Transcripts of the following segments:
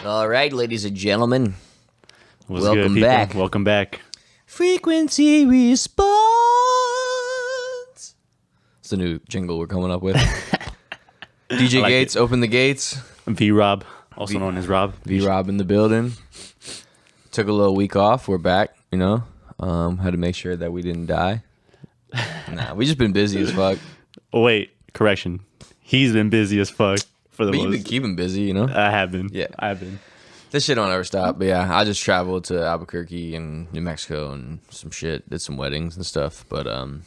All right, ladies and gentlemen. What's Welcome good, people? back. Welcome back. Frequency response. It's the new jingle we're coming up with. DJ like Gates, it. open the gates. V-Rob, also known as Rob. V-Rob in the building. Took a little week off. We're back, you know. Had to make sure that we didn't die. Nah, we just been busy as fuck. Oh, wait, correction. He's been busy as fuck for the But most. you've been keeping busy, you know. I have been. Yeah. I have been. This shit don't ever stop. But yeah, I just traveled to Albuquerque and New Mexico and some shit. Did some weddings and stuff. But I'm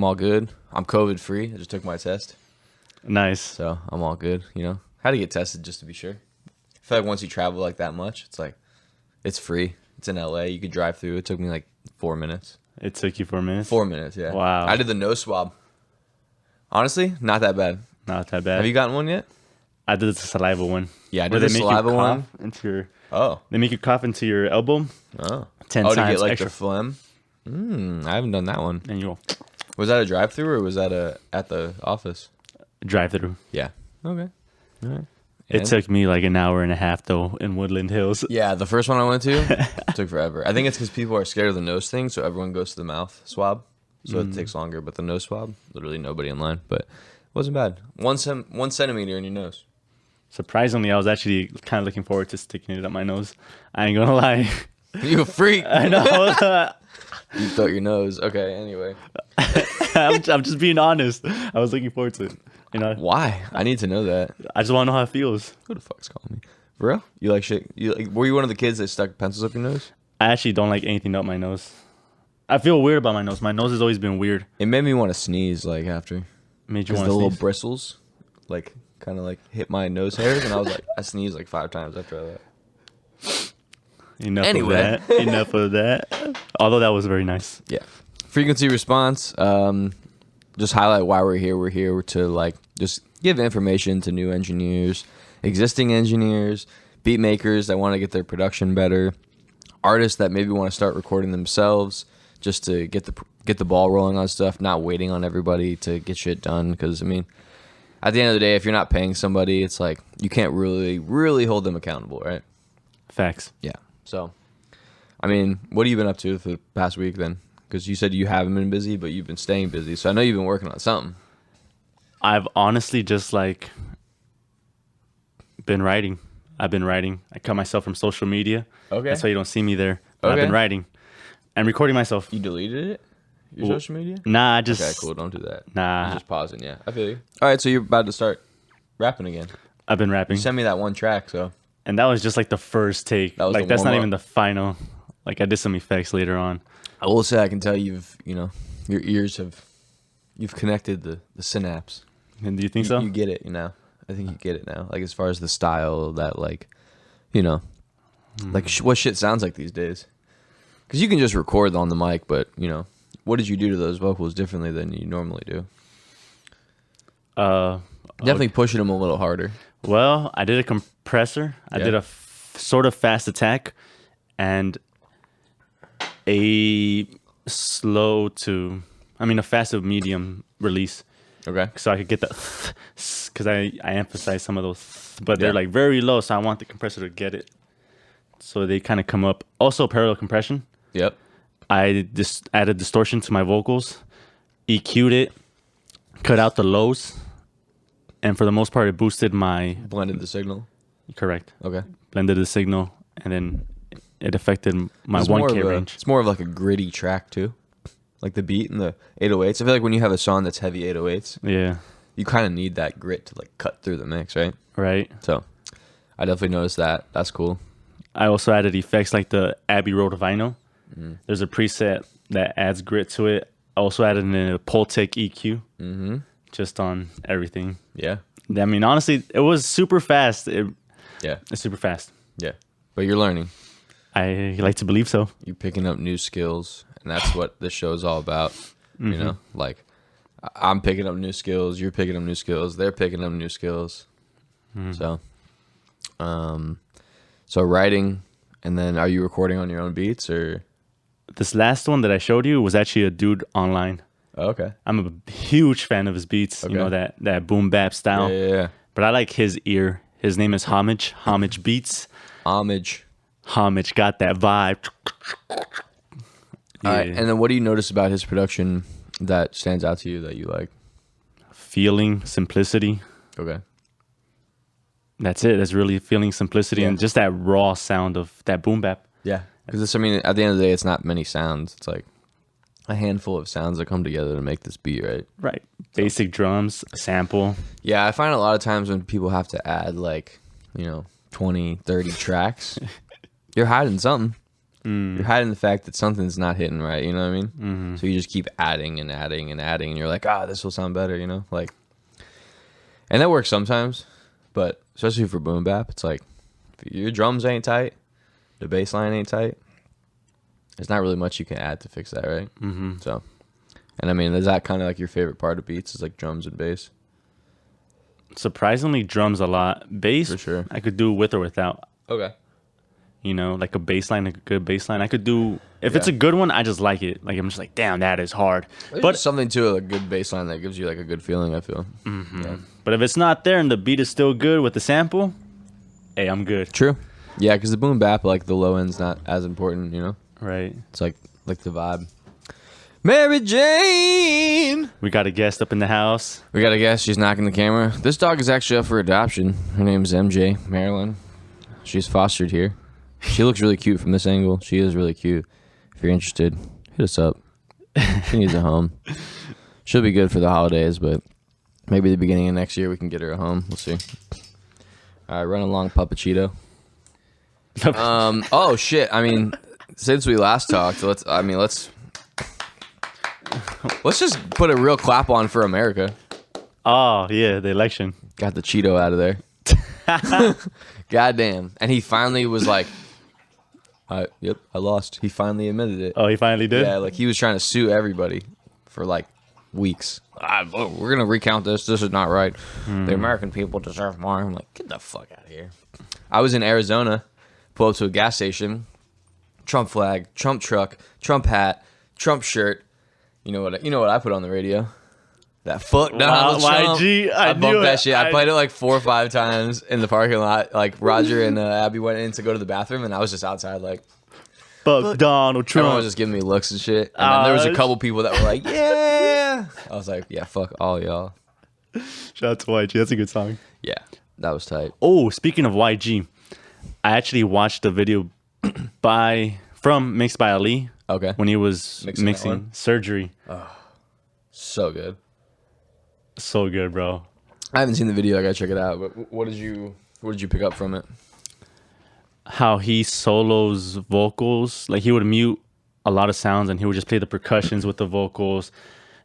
all good. I'm COVID free. I just took my test. Nice. So I'm all good, you know. Had to get tested just to be sure. I feel like once you travel like that much, it's like, it's free. It's in LA. You could drive through. It took me like 4 minutes. It took you 4 minutes? 4 minutes, yeah. Wow. I did the nose swab. Honestly, not that bad. Not that bad. Have you gotten one yet? I did the saliva one. Yeah, I Where did they the make saliva you one. cough into your, Oh. they make you cough into your elbow Oh. 10 to times get like extra. the phlegm? I haven't done that one. And you'll Was that a drive-through or was that at the office? drive through. Yeah. Okay. All right. It And- took me like an hour and a half, though, in Woodland Hills. Yeah, the first one I went to took forever. I think it's because people are scared of the nose thing, so everyone goes to the mouth swab. So it takes longer. But the nose swab, literally nobody in line. But it wasn't bad. 1 centimeter in your nose. Surprisingly, I was actually kind of looking forward to sticking it up my nose. I ain't gonna lie. You a freak. I know. You thought your nose. Okay, anyway. I'm just being honest. I was looking forward to it. You know, Why? I need to know that. I just want to know how it feels. Who the fuck's calling me? For real? You like shit? Were you one of the kids that stuck pencils up your nose? I actually don't like anything up my nose. I feel weird about my nose. My nose has always been weird. It made me want to sneeze, like, after. Made you Because want the to little sneeze. bristles, like, kind of, like, hit my nose hairs. And I was like, I sneezed, like, 5 times after that. Enough Anyway. of that. Enough of that. Although that was very nice. Yeah. Frequency response. Just highlight why we're here. We're here to, like, just give information to new engineers, existing engineers, beat makers that want to get their production better, artists that maybe want to start recording themselves just to get the ball rolling on stuff, not waiting on everybody to get shit done. Because, I mean, at the end of the day, if you're not paying somebody, it's like you can't really hold them accountable, right? Facts. Yeah. So, I mean, what have you been up to for the past week then? Because you said you haven't been busy, but you've been staying busy. So I know you've been working on something. I've honestly just like been writing. I've been writing. I cut myself from social media. Okay. That's why you don't see me there. But I've Okay. been writing and recording myself. You deleted it? Your Well, social media? Nah, I just Okay, cool. Don't do that. Nah. You're just pausing, yeah. I feel you. All right, so you're about to start rapping again. I've been rapping. You sent me that one track, so. And that was just like the first take. That was Like the that's not warm-up. even the final. Like I did some effects later on. I will say I can tell your ears you've connected the synapse. And do you think so? You get it, I think you get it now. Like, as far as the style that, like, like what shit sounds like these days. Because you can just record on the mic, but, what did you do to those vocals differently than you normally do? Definitely pushing them a little harder. Well, I did a compressor. I Yeah. did a sort of fast attack and a a fast to medium release. Okay. So I could get the because I emphasize some of those, but they're Yeah. like very low. So I want the compressor to get it. So they kind of come up. Also parallel compression. Yep. I just added distortion to my vocals, EQ'd it, cut out the lows, and for the most part, it boosted my Blended the signal. correct. Okay. Blended the signal, and then it affected my It's more 1K of a- range. It's more of like a gritty track too, like the beat and the 808s. I feel like when you have a song that's heavy 808s, Yeah, you kind of need that grit to like cut through the mix, right? right. So, I definitely noticed that. That's cool. I also added effects like the Abbey Road vinyl. Mm-hmm. There's a preset that adds grit to it. I also added in a Pultec EQ, just on everything. Yeah. I mean, honestly, it was super fast. Yeah. It's super fast. Yeah. But you're learning. I like to believe so. You're picking up new skills, and that's what this show is all about. You know, like I'm picking up new skills. You're picking up new skills. They're picking up new skills. So, so writing, and then are you recording on your own beats or? This last one that I showed you was actually a dude online. Oh, okay. I'm a huge fan of his beats. Okay. You know, that boom bap style. Yeah. But I like his ear. His name is Homage Beats. Homage. Homage got that vibe. All right, and then what do you notice about his production that stands out to you that you like? Feeling, simplicity. Okay. That's it. That's really feeling, simplicity, and just that raw sound of that boom bap. Yeah. Because, I mean, at the end of the day, it's not many sounds. It's like a handful of sounds that come together to make this beat, right? Right. Basic drums, a sample. Yeah, I find a lot of times when people have to add, like, 20, 30 tracks, you're hiding something. You're hiding the fact that something's not hitting right, you know what I mean? Mm-hmm. So you just keep adding and adding and adding, and you're like, this will sound better, Like, and that works sometimes, but especially for boom bap, it's like, if your drums ain't tight, the bass line ain't tight, there's not really much you can add to fix that, right? Mm-hmm. So, and I mean, is that kind of like your favorite part of beats, is like drums and bass? Surprisingly, drums a lot. Bass, For sure. I could do with or without. Okay. Like a bass line, a good bass line. I could do, if it's a good one, I just like it. Like, I'm just like, damn, that is hard. But something to a good bass line that gives you like a good feeling, I feel. Mm-hmm. Yeah. But if it's not there and the beat is still good with the sample, hey, I'm good. True. Yeah, because the boom bap, like the low end's not as important, Right. It's like the vibe. Mary Jane! We got a guest up in the house. We got a guest. She's knocking the camera. This dog is actually up for adoption. Her name's MJ, Marilyn. She's fostered here. She looks really cute from this angle. She is really cute. If you're interested, hit us up. She needs a home. She'll be good for the holidays, but maybe the beginning of next year we can get her a home. We'll see. All right, run along, Papachito. Oh shit! I mean, since we last talked, let's just put a real clap on for America. Oh yeah, the election. Got the Cheeto out of there. Goddamn! And he finally was like, "Yep, I lost." He finally admitted it. Oh, he finally did. Yeah, like he was trying to sue everybody for like weeks. We're gonna recount this. This is not right. The American people deserve more. I'm like, get the fuck out of here. I was in Arizona. Pull up to a gas station. Trump flag, Trump truck, Trump hat, Trump shirt. You know what I put on the radio? That fuck Donald Trump. YG, I bumped that shit. I played it like 4 or 5 times in the parking lot. Like Roger and Abby went in to go to the bathroom, and I was just outside like, fuck Donald Trump. Everyone was just giving me looks and shit. And then there was a couple people that were like, yeah. I was like, yeah, fuck all y'all. Shout out to YG. That's a good song. Yeah, that was tight. Oh, speaking of YG, I actually watched a video from MixedByAli. Okay. When he was mixing Surgery. So good. So good, bro. I haven't seen the video. I gotta check it out. But what did you pick up from it? How he solos vocals. Like he would mute a lot of sounds and he would just play the percussions with the vocals.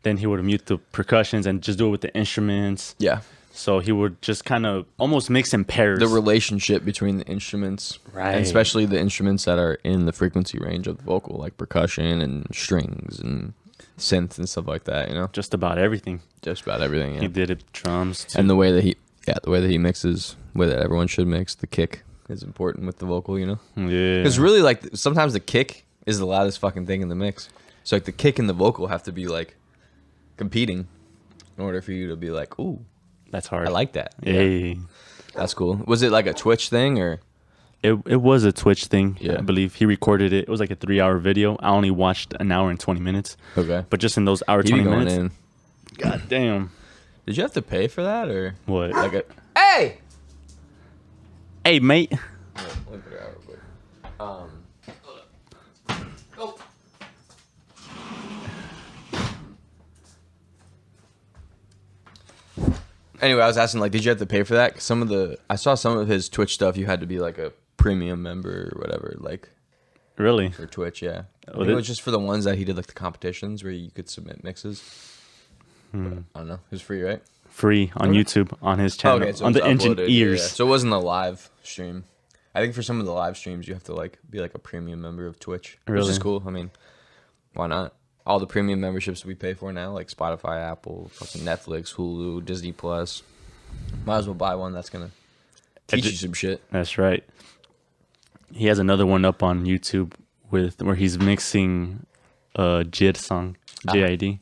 Then he would mute the percussions and just do it with the instruments. Yeah. So he would just kind of almost mix in pairs. The relationship between the instruments. Right. And especially the instruments that are in the frequency range of the vocal, like percussion and strings and synth and stuff like that, Just about everything. Just about everything, yeah. He did it, drums too. And the way that he mixes, the way that everyone should mix, the kick is important with the vocal, Yeah. Because really, like, sometimes the kick is the loudest fucking thing in the mix. So, like, the kick and the vocal have to be, like, competing in order for you to be like, ooh. That's hard. I like that. Hey. Yeah. That's cool. Was it like a Twitch thing or? It was a Twitch thing. Yeah. I believe he recorded it. It was like a 3-hour video. I only watched an hour and 20 minutes. Okay. But just in those hour 20 minutes. God damn. Did you have to pay for that or what? Like hey! Hey, mate. Let me put it out real quick. Oh. Anyway, I was asking, like, did you have to pay for that? 'Cause I saw some of his Twitch stuff. You had to be like a premium member or whatever, like. Really? For Twitch, yeah. I think it was just for the ones that he did, like the competitions where you could submit mixes. I don't know. It was free, right? Free on YouTube on his channel. Okay, so on the Engineers. Yeah. So it wasn't a live stream. I think for some of the live streams, you have to like be like a premium member of Twitch, which is cool. I mean, why not? All the premium memberships we pay for now, like Spotify, Apple, fucking Netflix, Hulu, Disney Plus. Might as well buy one that's gonna teach you some shit. That's right. He has another one up on YouTube where he's mixing a JID song, JID.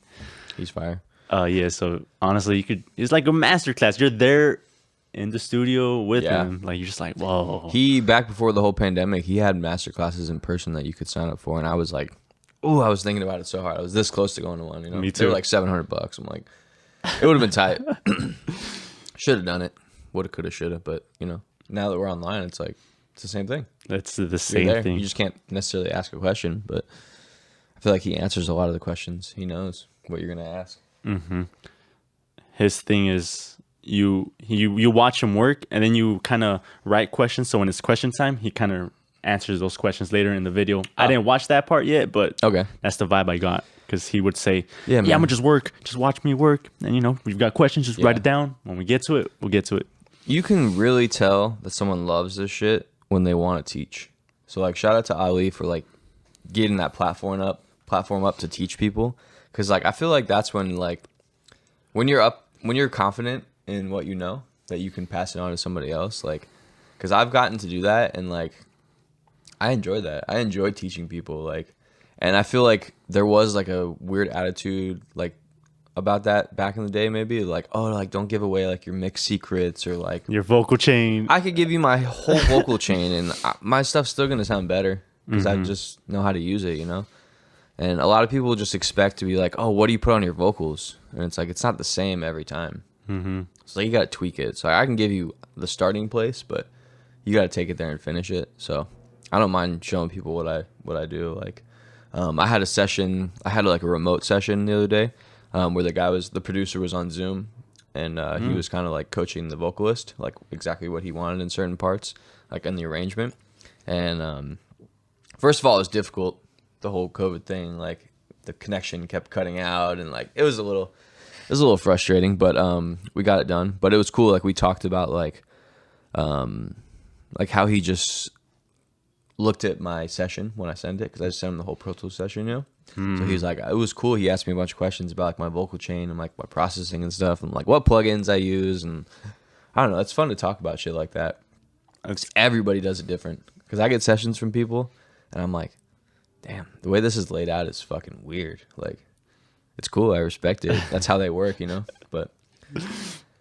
He's fire. Yeah. So honestly, it's like a masterclass. You're there in the studio with Yeah. him. Like, you're just like, whoa. He, back before the whole pandemic, he had master classes in person that you could sign up for, and I was like, oh, I was thinking about it so hard. I was this close to going to one, you know. Me They were too. like $700. I'm like, it would have been tight. Should have done it. Woulda, coulda, shoulda. But you know, now that we're online, it's like it's the same thing. That's the You're same there. thing. You just can't necessarily ask a question, but I feel like he answers a lot of the questions. He knows what you're gonna ask. His thing is you watch him work, and then you kind of write questions. So when it's question time, he kind of answers those questions later in the video. I didn't watch that part yet, but Okay. that's the vibe I got. Because he would say, Yeah, yeah, man. I'm going to just work. Just watch me work. And, you know, we've got questions. Just write it down. When we get to it, we'll get to it. You can really tell that someone loves this shit when they want to teach. So like, shout out to Ali for like getting that platform up to teach people. Because like, I feel like that's when like when you're confident in what you know, that you can pass it on to somebody else. Like, because I've gotten to do that, and like I enjoy that. I enjoy teaching people. Like, and I feel like there was like a weird attitude like about that back in the day, maybe like, oh, like don't give away like your mix secrets, or like Your vocal chain. I could give you my whole vocal chain and my stuff's still gonna sound better because I just know how to use it, you know. And a lot of people just expect to be like, oh, what do you put on your vocals? And it's like, it's not the same every time. So you gotta tweak it. So I can give you the starting place, but you gotta take it there and finish it. So I don't mind showing people what I do. Like, I had like a remote session the other day, where the producer was on Zoom, and he was kind of like coaching the vocalist, like exactly what he wanted in certain parts, like in the arrangement. And first of all, it was difficult, the whole COVID thing. Like the connection kept cutting out, and like it was a little frustrating, but we got it done. But it was cool. Like we talked about like how he just looked at my session when I sent it, because I just sent him the whole Pro Tools session, you know. So he was like, it was cool. He asked me a bunch of questions about like my vocal chain and like my processing and stuff, and like what plugins I use, and I don't know. It's fun to talk about shit like that. Everybody does it different, because I get sessions from people, and I'm like, damn, the way this is laid out is fucking weird. Like, it's cool. I respect it. That's how they work, you know. But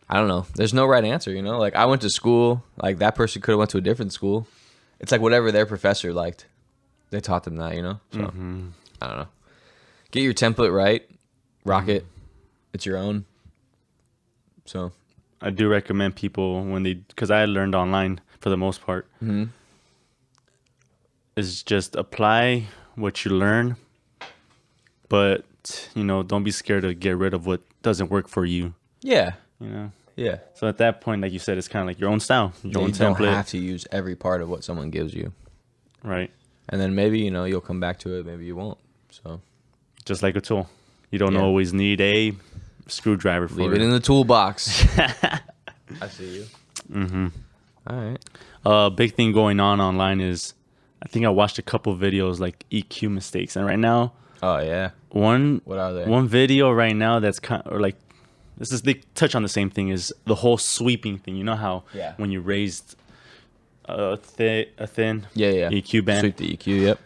I don't know. There's no right answer, you know. Like I went to school. Like that person could have went to a different school. It's like whatever their professor liked, they taught them that, you know. So I don't know. Get your template right, rock it. It's your own. So I do recommend people because I learned online for the most part, is just apply what you learn, but you know, don't be scared to get rid of what doesn't work for you. Yeah. You know. Yeah. So at that point, like you said, it's kind of like your own style, your own You don't template. have to use every part of what someone gives you. Right. And then maybe, you know, you'll come back to it. Maybe you won't. So Just like a tool. You don't Yeah. always need a screwdriver for leave it in the toolbox. I see you. All right. Big thing going on online is, I think I watched a couple videos like EQ mistakes, and right now, Oh, yeah. what are they? One video right now that's they touch on the same thing, is the whole sweeping thing. You know how when you raised a thin Yeah. EQ band, Sweep the EQ, yep.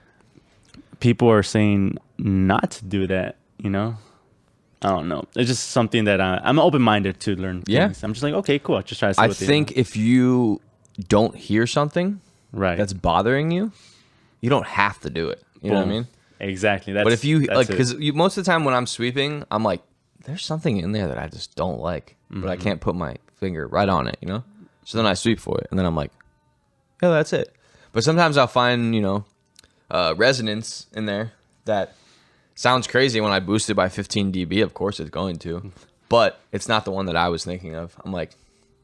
people are saying not to do that. You know, I don't know. It's just something that I'm open-minded to learn things. Yeah. I'm just like, okay, cool. I'll just try to see I what they think if you don't hear something right. that's bothering you, you don't have to do it. You know what I mean? Exactly. But if you like, it. because most of the time when I'm sweeping, I'm like, there's something in there that I just don't like, but I can't put my finger right on it, you know? So then I sweep for it, and then I'm like, yeah, that's it. But sometimes I'll find, you know, resonance in there that sounds crazy when I boost it by 15 dB. Of course it's going to, but it's not the one that I was thinking of. I'm like,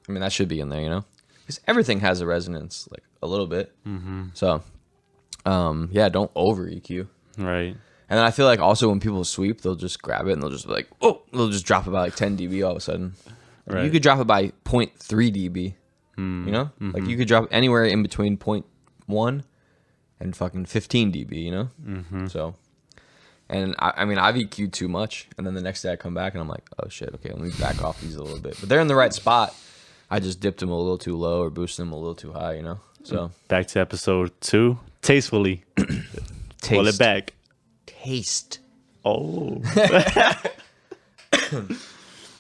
I mean, that should be in there, you know? Because everything has a resonance, like a little bit. So, yeah, don't over EQ. Right. And then I feel like also when people sweep, they'll just grab it and they'll just be like, oh, they'll just drop it by like 10 dB all of a sudden. Right. You could drop it by 0.3 dB, you know? Like you could drop anywhere in between 0.1 and fucking 15 dB, you know? So, and I mean, I've EQ'd too much. And then the next day I come back and I'm like, oh shit, okay, let me back off these a little bit. But they're in the right spot. I just dipped them a little too low or boosted them a little too high, you know? So, back to episode 2, tastefully. Pull it back. Taste. Oh.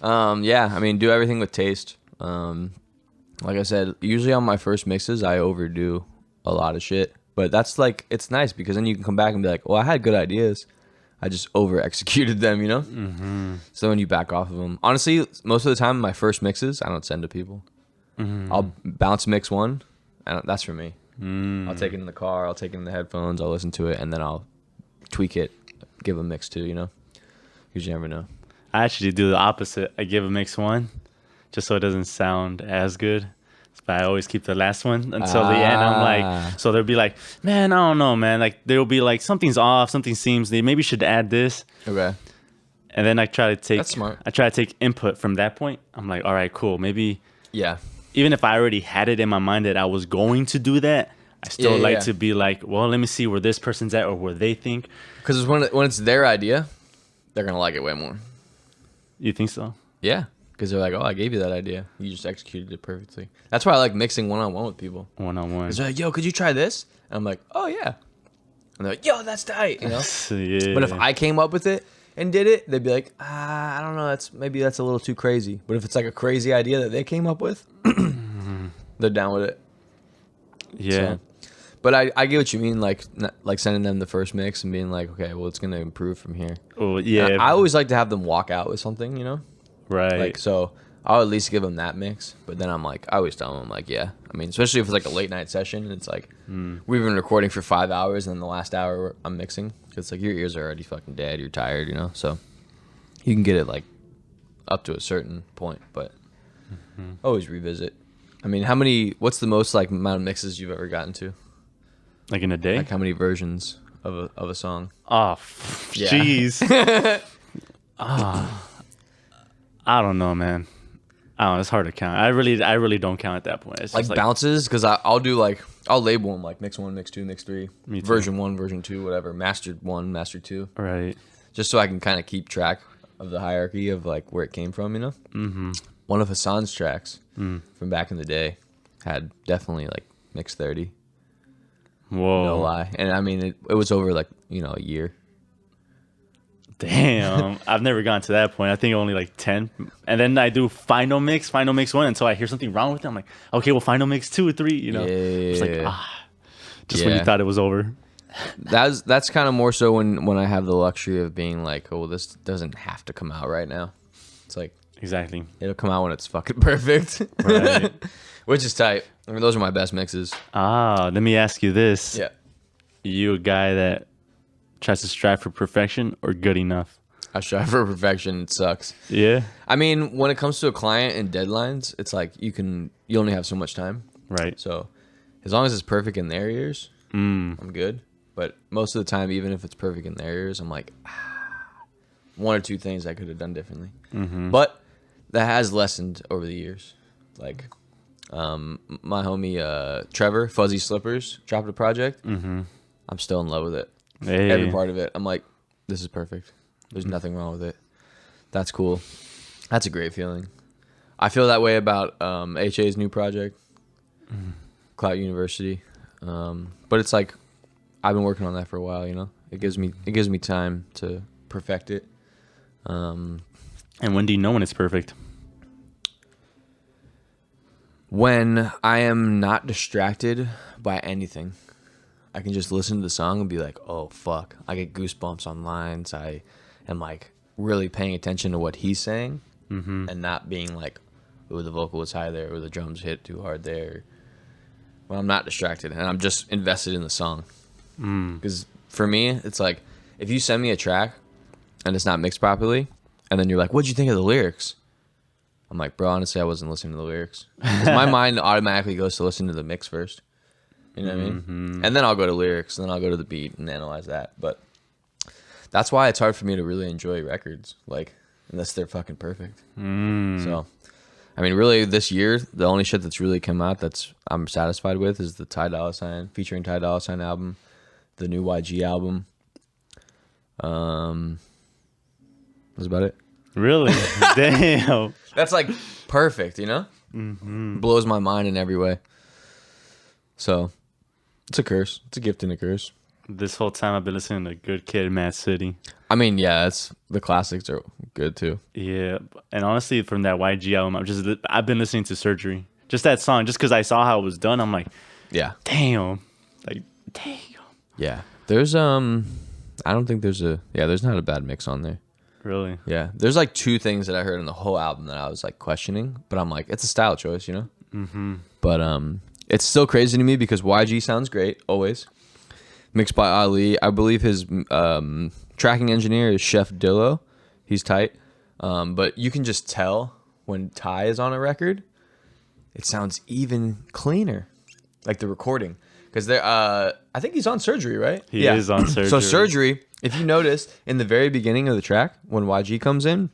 Yeah, I mean, do everything with taste. Like I said, usually on my first mixes, I overdo a lot of shit. But that's like, it's nice because then you can come back and be like, well, I had good ideas. I just over executed them, you know? Mm-hmm. So when you back off of them, honestly, most of the time, my first mixes, I don't send to people. Mm-hmm. I'll bounce mix one. That's for me. I'll take it in the car. I'll take it in the headphones. I'll listen to it. And then I'll tweak it, give a mix two, you know? Because you never know. I actually do the opposite. I give a mix one just so it doesn't sound as good. But I always keep the last one until the end. I'm like, so they'll be like, man, I don't know, man. Like, they'll be like, something's off, something seems, they maybe should add this. Okay. And then I try to take, that's smart. I try to take input from that point. I'm like, all right, cool. Maybe, yeah. Even if I already had it in my mind that I was going to do that, I still like to be like, well, let me see where this person's at or where they think. Because when it's their idea, they're going to like it way more. You think so? Yeah. Because they're like, oh, I gave you that idea. You just executed it perfectly. That's why I like mixing one-on-one with people. One-on-one. Because they're like, yo, could you try this? And I'm like, oh, yeah. And they're like, yo, that's tight, you know? Yeah. But if I came up with it and did it, they'd be like, I don't know, maybe that's a little too crazy. But if it's like a crazy idea that they came up with, they're down with it. Yeah. So, but I get what you mean, like sending them the first mix and being like, okay, well, it's going to improve from here. Oh, yeah. I always like to have them walk out with something, you know? Right. Like, so I'll at least give them that mix. But then I'm like, I always tell them, like, yeah. I mean, especially if it's like a late night session and it's like, we've been recording for 5 hours and then the last hour I'm mixing. It's like your ears are already fucking dead. You're tired, you know? So you can get it like up to a certain point, but always revisit. I mean, what's the most like amount of mixes you've ever gotten to? Like in a day? Like how many versions of a song? Oh, jeez. I don't know, man. I don't know. It's hard to count. I really don't count at that point. It's like just bounces, because I'll do like, I'll label them like mix 1, mix 2, mix 3, Me too. version 1, version 2, whatever, mastered 1, mastered 2. Right. Just so I can kind of keep track of the hierarchy of like where it came from, you know? Mm-hmm. One of Hassan's tracks from back in the day had definitely like mix 30. Whoa. No lie. And I mean, it was over like, a year. Damn. I've never gotten to that point. I think only like 10. And then I do final mix 1 until I hear something wrong with it. I'm like, okay, well, final mix 2 or 3, you know? It's like, when you thought it was over. That's kind of more so when I have the luxury of being like, oh, well, this doesn't have to come out right now. It's like, exactly. it'll come out when it's fucking perfect. Right. Which is tight. I mean, those are my best mixes. Let me ask you this. Yeah. You a guy that tries to strive for perfection or good enough? I strive for perfection. It sucks. Yeah. I mean, when it comes to a client and deadlines, it's like you only have so much time. Right. So as long as it's perfect in their ears, I'm good. But most of the time, even if it's perfect in their ears, I'm like, 1 or 2 things I could have done differently. Mm-hmm. But that has lessened over the years. Like, my homie Trevor, Fuzzy Slippers, dropped a project. Mm-hmm. I'm still in love with it. Hey. Every part of it. I'm like, this is perfect. There's nothing wrong with it. That's cool. That's a great feeling. I feel that way about HA's new project, Clout University. But it's like, I've been working on that for a while, you know? It gives me time to perfect it. And when do you know when it's perfect? When I am not distracted by anything. I can just listen to the song and be like, oh, fuck. I get goosebumps on lines. I am, like, really paying attention to what he's saying and not being like, oh, the vocal was high there or the drums hit too hard there. When I'm not distracted and I'm just invested in the song. Because for me, it's like, if you send me a track and it's not mixed properly and then you're like, what'd you think of the lyrics? I'm like, bro, honestly, I wasn't listening to the lyrics. 'Cause my mind automatically goes to listen to the mix first. You know what I mean? And then I'll go to lyrics, and then I'll go to the beat and analyze that. But that's why it's hard for me to really enjoy records, like, unless they're fucking perfect. So, I mean, really, this year, the only shit that's really come out I'm satisfied with is the Ty Dolla $ign, featuring Ty Dolla $ign album, the new YG album. That's about it. Really? Damn. That's like perfect, you know? Blows my mind in every way. So, it's a curse. It's a gift and a curse. This whole time I've been listening to Good Kid, Mad City. I mean, yeah, the classics are good too. Yeah, and honestly, from that YG album, I've been listening to Surgery. Just that song, just because I saw how it was done, I'm like, Yeah. damn. Like, damn. Yeah. There's I don't think there's there's not a bad mix on there. Really? Yeah. There's like two things that I heard in the whole album that I was like questioning, but I'm like, it's a style choice, you know? Mm-hmm. But it's still crazy to me because YG sounds great, always. Mixed by Ali. I believe his tracking engineer is Chef Dillo. He's tight. But you can just tell when Ty is on a record, it sounds even cleaner. Like the recording. Because I think he's on Surgery, right? He is on Surgery. So Surgery, if you notice, in the very beginning of the track, when YG comes in,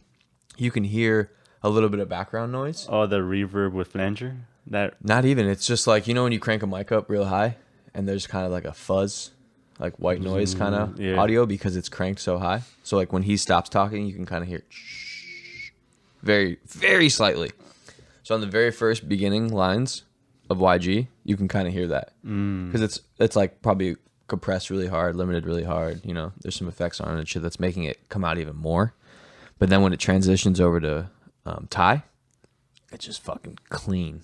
you can hear a little bit of background noise. Oh, the reverb with flanger? Not even. It's just like, you know when you crank a mic up real high and there's kind of like a fuzz, like white noise kind of audio because it's cranked so high. So like when he stops talking, you can kind of hear very, very slightly. So on the very first beginning lines of YG, you can kind of hear that because it's like probably compressed really hard, limited really hard. You know, there's some effects on it and shit that's making it come out even more. But then when it transitions over to Ty, it's just fucking clean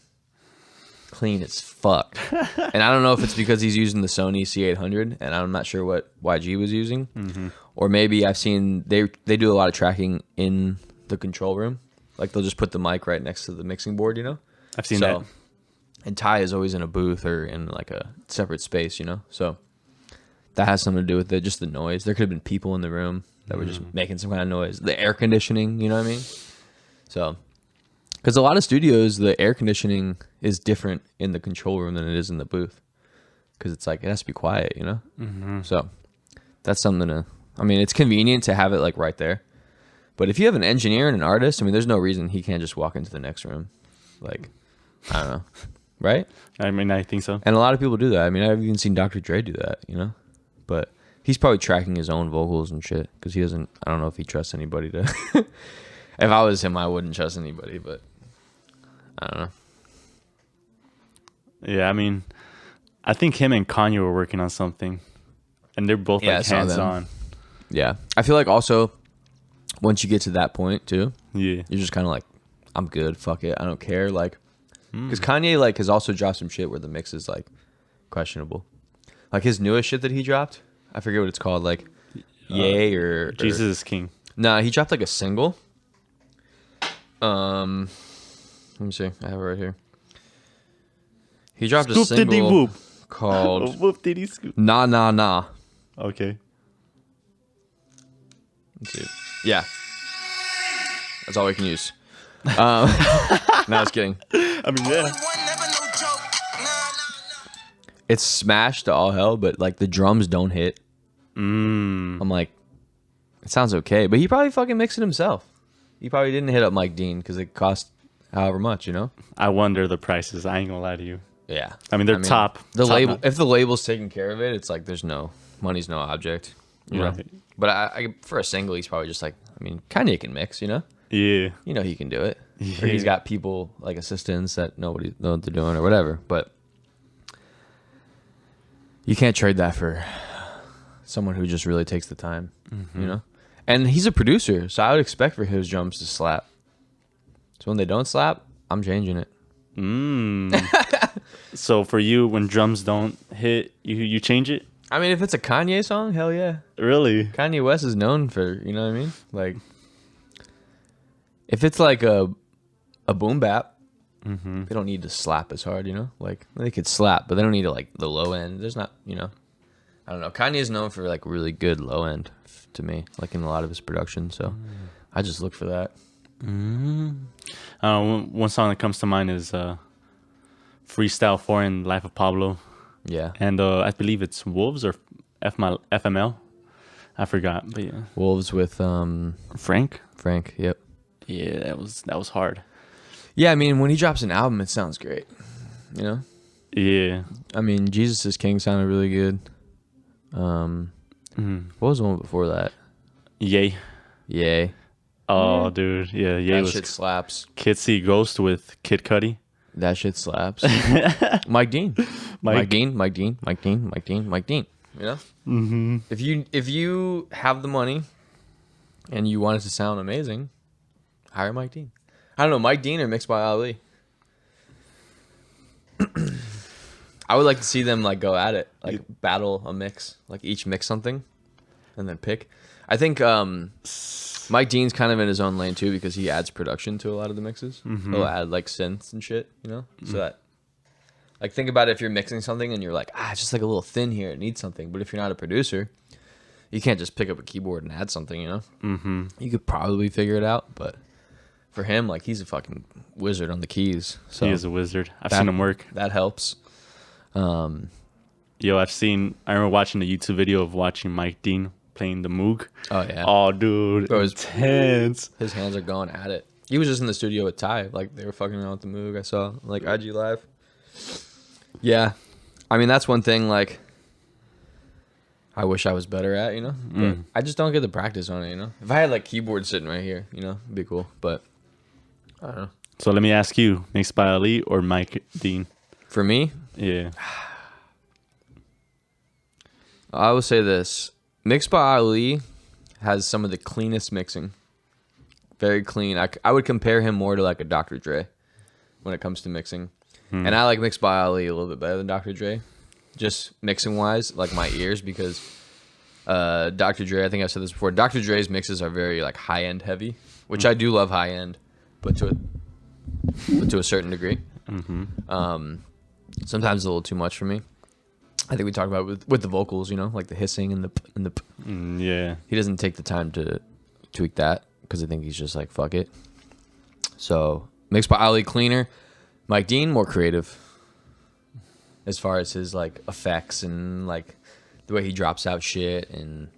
as fuck. And I don't know if it's because he's using the Sony C800 and I'm not sure what YG was using, or maybe I've seen they do a lot of tracking in the control room. Like they'll just put the mic right next to the mixing board, you know. I've seen that. And Ty is always in a booth or in like a separate space, you know. So that has something to do with it. Just the noise. There could have been people in the room that were just making some kind of noise. The air conditioning, you know what I mean? So, because a lot of studios, the air conditioning is different in the control room than it is in the booth. Because it's like, it has to be quiet, you know? So, that's something to, I mean, it's convenient to have it like right there. But if you have an engineer and an artist, I mean, there's no reason he can't just walk into the next room. Like, I don't know. Right? I mean, I think so. And a lot of people do that. I mean, I've even seen Dr. Dre do that, you know? But he's probably tracking his own vocals and shit because he doesn't, I don't know if he trusts anybody to. If I was him, I wouldn't trust anybody, but I don't know. Yeah, I mean, I think him and Kanye were working on something and they're both like hands on. Yeah. I feel like also once you get to that point too, you're just kind of like, I'm good, fuck it, I don't care. Like, because Kanye like has also dropped some shit where the mix is like questionable. Like his newest shit that he dropped, I forget what it's called, like Yay or Jesus is King. Nah, he dropped like a single. Let me see, I have it right here. He dropped a single called Nah Nah Nah. Okay. Let's see. Yeah. That's all we can use. No, I was kidding. I mean, yeah. It's smashed to all hell, but like the drums don't hit. I'm like, it sounds okay, but he probably fucking mixed it himself. He probably didn't hit up Mike Dean because it cost however much, you know. I wonder the prices. I ain't gonna lie to you. Yeah, I mean they're top. The top label, notch. if the label's taking care of it, it's like there's no money's no object, you know. Right. But I for a single, he's probably just like, I mean, Kanye can mix, you know. Yeah. You know he can do it. Yeah. Or he's got people like assistants that nobody know what they're doing or whatever. But you can't trade that for someone who just really takes the time, you know. And he's a producer, so I would expect for his drums to slap. So when they don't slap, I'm changing it. So for you, when drums don't hit, you change it? I mean, if it's a Kanye song, hell yeah. Really? Kanye West is known for, you know what I mean? Like, if it's like a boom bap, they don't need to slap as hard, you know? Like, they could slap, but they don't need to, like, the low end. There's not, you know. I don't know. Kanye is known for, like, really good low end to me, like, in a lot of his production. So I just look for that. One song that comes to mind is Freestyle 4 in Life of Pablo. Yeah. And I believe it's Wolves or FML. I forgot, but yeah. Wolves with Frank, yep. Yeah, that was hard. Yeah, I mean, when he drops an album, it sounds great. You know? Yeah. I mean, Jesus is King sounded really good. What was the one before that? Yay. Oh, dude. Yeah, Yay That was shit slaps. Kid See Ghost with Kid Cudi. That shit slaps. Mike Dean. Mike Dean. You know? If you have the money and you want it to sound amazing, hire Mike Dean. I don't know, Mike Dean or Mixed by Ali? I would like to see them like go at it, like battle a mix, like each mix something, and then pick. I think Mike Dean's kind of in his own lane too because he adds production to a lot of the mixes. He'll add like synths and shit, you know. So that, like, think about it if you're mixing something and you're like, it's just like a little thin here, it needs something. But if you're not a producer, you can't just pick up a keyboard and add something, you know. You could probably figure it out, but for him, like, he's a fucking wizard on the keys. So he is a wizard. I've seen him work. That helps. I remember watching a YouTube video of watching Mike Dean playing the Moog. Oh yeah. Oh dude, Bro, intense. His hands are going at it. He was just in the studio with Ty. Like, they were fucking around with the Moog. I saw like IG Live. Yeah, I mean, that's one thing. Like, I wish I was better at, you know. But I just don't get the practice on it, you know. If I had like keyboard sitting right here, you know, it'd be cool. But I don't know. So let me ask you, MixedByAli or Mike Dean? For me, Yeah. I will say this: MixedByAli has some of the cleanest mixing. Very clean. I would compare him more to like a Dr. Dre when it comes to mixing. And I like MixedByAli a little bit better than Dr. Dre, just mixing wise, like my ears, because Dr. Dre, I think I've said this before, Dr. Dre's mixes are very like high end heavy, which I do love high end, but to a certain degree. Sometimes it's a little too much for me. I think we talked about it with the vocals, you know, like the hissing and the Yeah. He doesn't take the time to tweak that because I think he's just like, fuck it. So MixedByAli cleaner, Mike Dean more creative as far as his like effects and like the way he drops out shit. And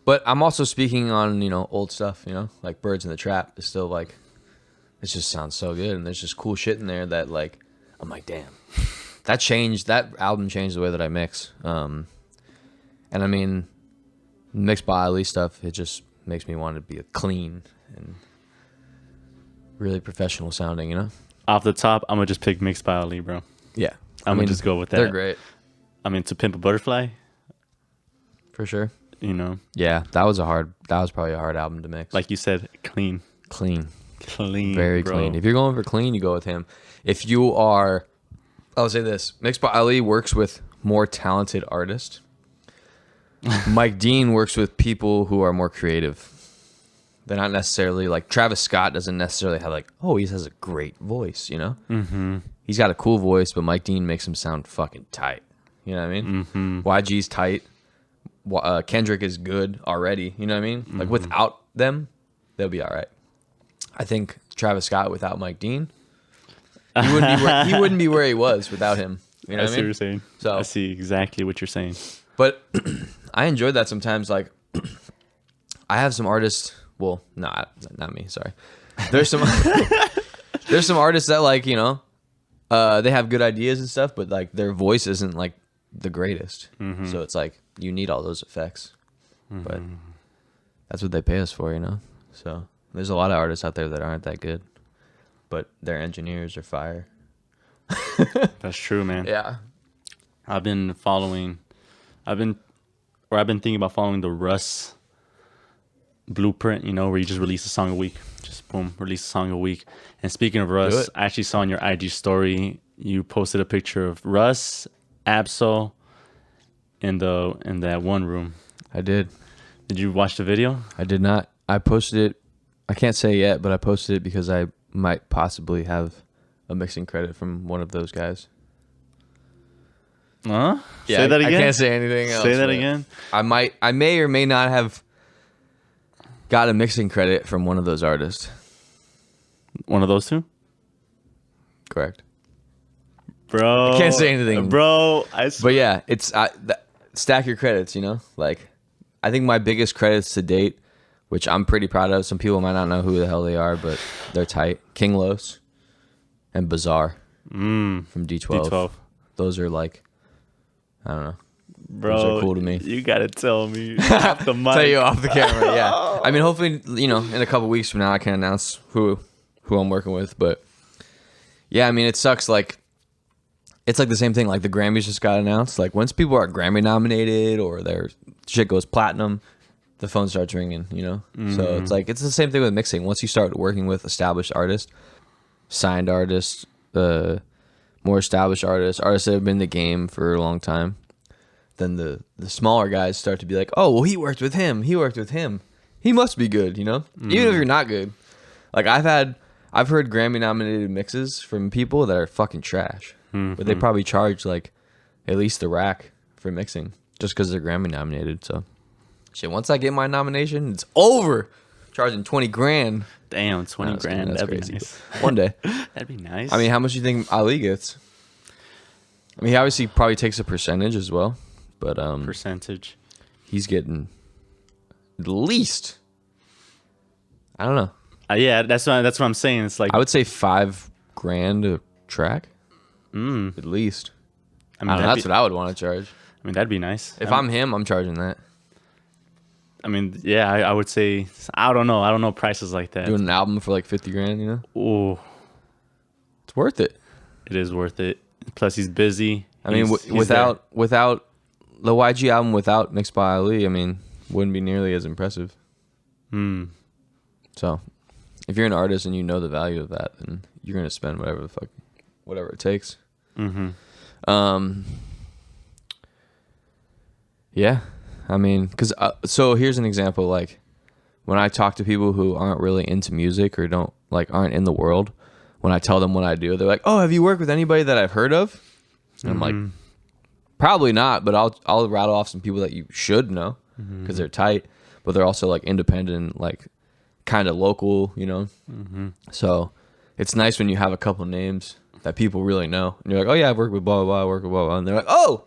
but I'm also speaking on, you know, old stuff, you know, like Birds in the Trap is still like, it just sounds so good, and there's just cool shit in there that like I'm like, damn. That album changed the way that I mix. And I mean, MixedByAli stuff, it just makes me want to be a clean and really professional sounding, you know? Off the top, I'm gonna just pick MixedByAli, bro. Yeah. I'm gonna just go with that. They're great. I mean, To Pimp a Butterfly, For sure. you know, Yeah, that was probably a hard album to mix. like you said, clean. clean. Very Very clean. If you're going for clean, you go with him. If you are, I'll say this: MixedByAli works with more talented artists. Mike Dean works with people who are more creative. They're not necessarily like Travis Scott doesn't necessarily have like, oh, he has a great voice, you know. He's got a cool voice, but Mike Dean makes him sound fucking tight. You know what I mean? YG's tight. Kendrick is good already. You know what I mean? Like, without them, they'll be all right. I think Travis Scott without Mike Dean, he wouldn't be where he was without him. You know I what I see mean? what you're saying. So, I see exactly what you're saying. but I enjoyed that sometimes. Like, I have some artists. Well, not me. Sorry. There's some there's some artists that, like, you know, they have good ideas and stuff, but like their voice isn't like the greatest. So it's like you need all those effects, but that's what they pay us for, you know. So there's a lot of artists out there that aren't that good, but their engineers are fire. That's true, man. Yeah. I've been thinking about following the Russ blueprint, you know, where you just release a song a week. Just boom, release a song a week. And speaking of Russ, I actually saw on your IG story, you posted a picture of Russ, Absol in that one room. I did. Did you watch the video? I did not. I posted it. I can't say yet, but I posted it because I might possibly have a mixing credit from one of those guys. Huh? Yeah, say that again. I can't say anything else. Say that again. I may or may not have got a mixing credit from one of those artists. One of those two? Correct. Bro. I can't say anything. Bro, But yeah, it's stack your credits, you know? Like, I think my biggest credits to date, which I'm pretty proud of. Some people might not know who the hell they are, but they're tight. King Los and Bizarre from D12. D12. Those are like, I don't know. Bro, those are cool to me. You gotta tell me off the mic. Tell you off the camera, yeah. I mean, hopefully, you know, in a couple weeks from now, I can announce who I'm working with. But yeah, I mean, it sucks. Like, it's like the same thing. Like, the Grammys just got announced. Like, once people are Grammy nominated or their shit goes platinum, the phone starts ringing, you know? So it's like, it's the same thing with mixing. Once you start working with established artists, signed artists, more established artists that have been in the game for a long time, then the smaller guys start to be like, oh, well, he worked with him, he must be good, you know? Even if you're not good. Like I've heard Grammy nominated mixes from people that are fucking trash, but they probably charge like at least the rack for mixing just because they're Grammy nominated. So shit, once I get my nomination, it's over. Charging 20 grand. Damn, 20 grand. That's That'd crazy. be nice. One day. That'd be nice. I mean, how much do you think Ali gets? I mean, he obviously probably takes a percentage as well, but percentage. he's getting at least, I don't know. Yeah, that's what I'm saying. It's like I would say $5,000 a track, at least. I mean, I don't know, that's what I would want to charge. I mean, that'd be nice. If I'm him, I'm charging that. I mean, yeah, I would say, I don't know prices like that. Doing an album for like 50 grand, you know? Oh, It's worth it. it is worth it. Plus, he's busy. I mean, He's without the YG album, without Mixed by Ali, I mean, wouldn't be nearly as impressive. there. So, if you're an artist and you know the value of that, then you're gonna spend whatever it takes. Yeah, I mean, because so here's an example. Like when I talk to people who aren't really into music or aren't in the world, when I tell them what I do, they're like, "Oh, have you worked with anybody that I've heard of?" And I'm like, "Probably not, but I'll rattle off some people that you should know because they're tight, but they're also like independent, like kind of local, you know." So it's nice when you have a couple names that people really know, and you're like, "Oh yeah, I've worked with blah blah blah, I work with blah blah," and they're like, "Oh,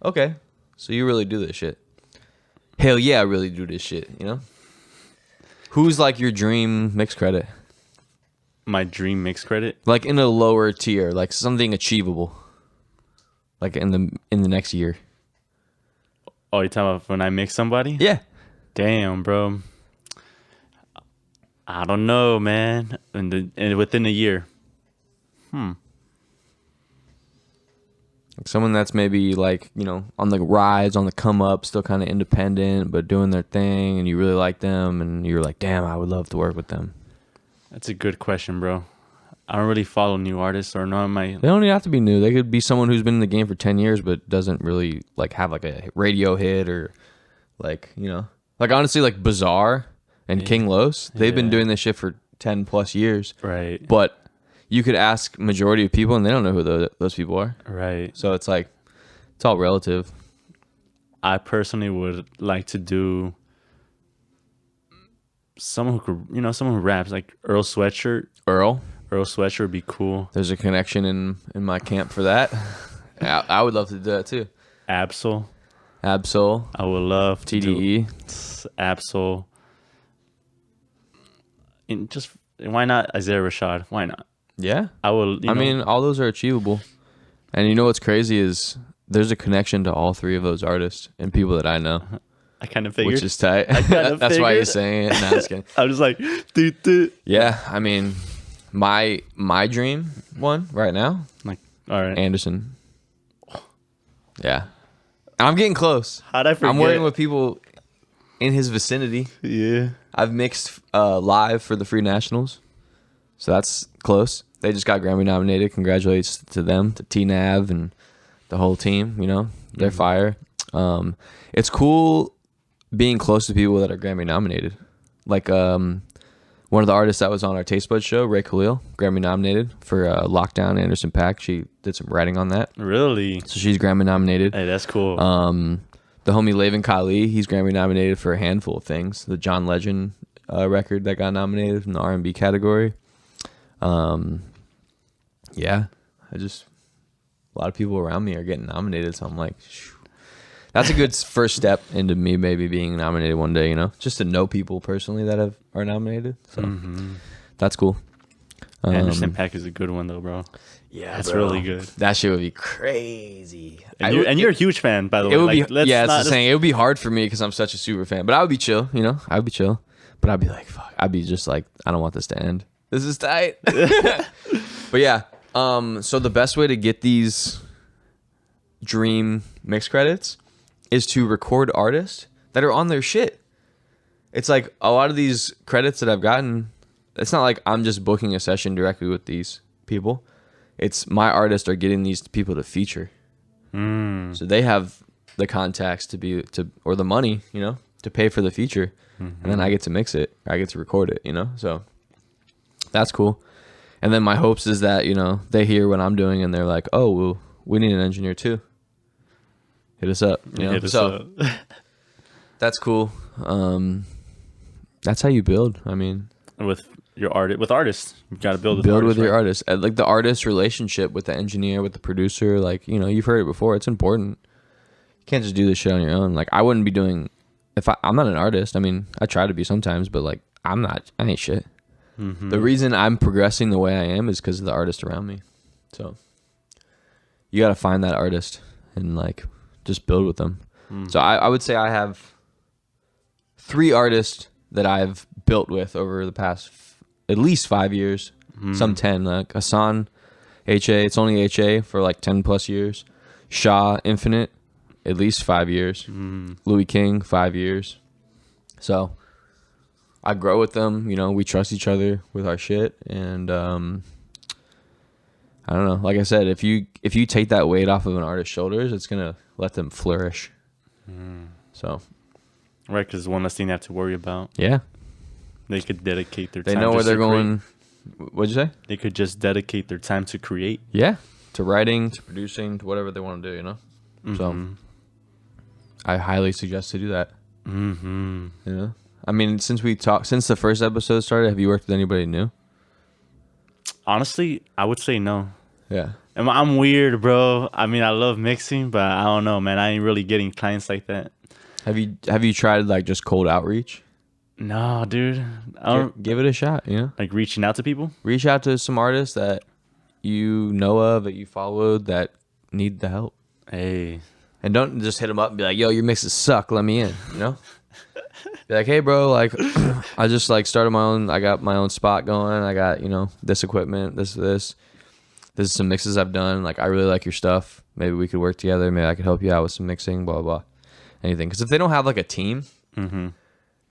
okay, so you really do this shit." Hell yeah, I really do this shit, you know? Who's like your dream mix credit? My dream mix credit? Like in a lower tier, like something achievable. Like in the next year. Oh, you talking about when I mix somebody? Yeah. Damn, bro. I don't know, man. Within a year. Like someone that's maybe like, you know, on the rise, on the come up, still kind of independent, but doing their thing, and you really like them, and you're like, damn, I would love to work with them. That's a good question, bro. I don't really follow new artists or know my. They don't even have to be new. They could be someone who's been in the game for 10 years, but doesn't really like have like a radio hit or like, you know, like honestly, like Bizarre and King Los, they've been doing this shit for 10 plus years. Right. But you could ask majority of people and they don't know who those people are. Right. So it's like, it's all relative. I personally would like to do someone who could, you know, someone who raps like Earl Sweatshirt. Earl Sweatshirt would be cool. There's a connection in my camp for that. I would love to do that too. Absol. I would love to TDE. do Absol. And just why not Isaiah Rashad? Why not? Yeah. I will. I mean, all those are achievable. And you know what's crazy is there's a connection to all three of those artists and people that I know. I kind of figured. Which is tight. That's why you're saying it. No, I'm just kidding. I was like, dude. Yeah, I mean, my dream one right now, Like, all right. Anderson. Yeah. I'm getting close. How'd I forget? I'm working with people in his vicinity. Yeah. I've mixed live for the Free Nationals. So that's close. They just got Grammy nominated. Congratulations to them, to T-Nav and the whole team, you know. They're fire. It's cool being close to people that are Grammy nominated. Like one of the artists that was on our Taste Buds show, Ray Khalil, Grammy nominated for Lockdown, Anderson .Paak. She did some writing on that. Really? So she's Grammy nominated. Hey, that's cool. The homie Laven Kali, he's Grammy nominated for a handful of things. The John Legend record that got nominated in the R&B category. Yeah, a lot of people around me are getting nominated, so I'm like, shoo. That's a good first step into me maybe being nominated one day, you know, just to know people personally that are nominated. So that's cool. Anderson .Paak is a good one though, bro. Yeah, that's bro. really good. That shit would be crazy. And you're a huge fan, by the way. It would like, be, yeah, it's the saying. It would be hard for me because I'm such a super fan, but I would be chill, you know. I'd be chill, but I'd be like, fuck. I'd be just like, I don't want this to end. This is tight. But yeah, so the best way to get these dream mix credits is to record artists that are on their shit. It's like a lot of these credits that I've gotten, it's not like I'm just booking a session directly with these people. it's my artists are getting these people to feature. So they have the contacts or the money, you know, to pay for the feature. And then I get to mix it. I get to record it, you know? So that's cool. And then my hopes is that, you know, they hear what I'm doing and they're like, oh, well, we need an engineer too. Hit us up. You know? Hit us up. That's cool. That's how you build. I mean, with artists, you got to build with your artist. Like the artist relationship with the engineer, with the producer. Like, you know, you've heard it before. It's important. You can't just do this shit on your own. Like, I wouldn't be doing I'm not an artist. I mean, I try to be sometimes, but like, I ain't shit. The reason I'm progressing the way I am is because of the artist around me. So you got to find that artist and like just build with them. So I would say I have 3 artists that I've built with over the past at least 5 years, some 10. Like Hassan, HA, it's only HA for like 10 plus years. Shaw, Infinite, at least 5 years. Louis King, 5 years. So I grow with them. You know, we trust each other with our shit, and I don't know. Like I said, if you take that weight off of an artist's shoulders, it's gonna let them flourish. So, right, because one less thing they have to worry about. Yeah, they could dedicate their time. They know where they're going. What'd you say? They could just dedicate their time to create. Yeah, to writing, to producing, to whatever they want to do. You know, so I highly suggest to do that. You know, I mean, since the first episode started, have you worked with anybody new? Honestly, I would say no. Yeah. I'm weird, bro. I mean, I love mixing, but I don't know, man. I ain't really getting clients like that. Have you tried like just cold outreach? No, dude. Give it a shot, you know? Like reaching out to people? Reach out to some artists that you know of, that you followed, that need the help. Hey. And don't just hit them up and be like, yo, your mixes suck, let me in, you know? Be like, hey, bro, like, I just like started I got my own spot going. I got, you know, this equipment, this is some mixes I've done. Like, I really like your stuff. Maybe we could work together. Maybe I could help you out with some mixing, blah, blah, blah. Anything. Because if they don't have, like, a team,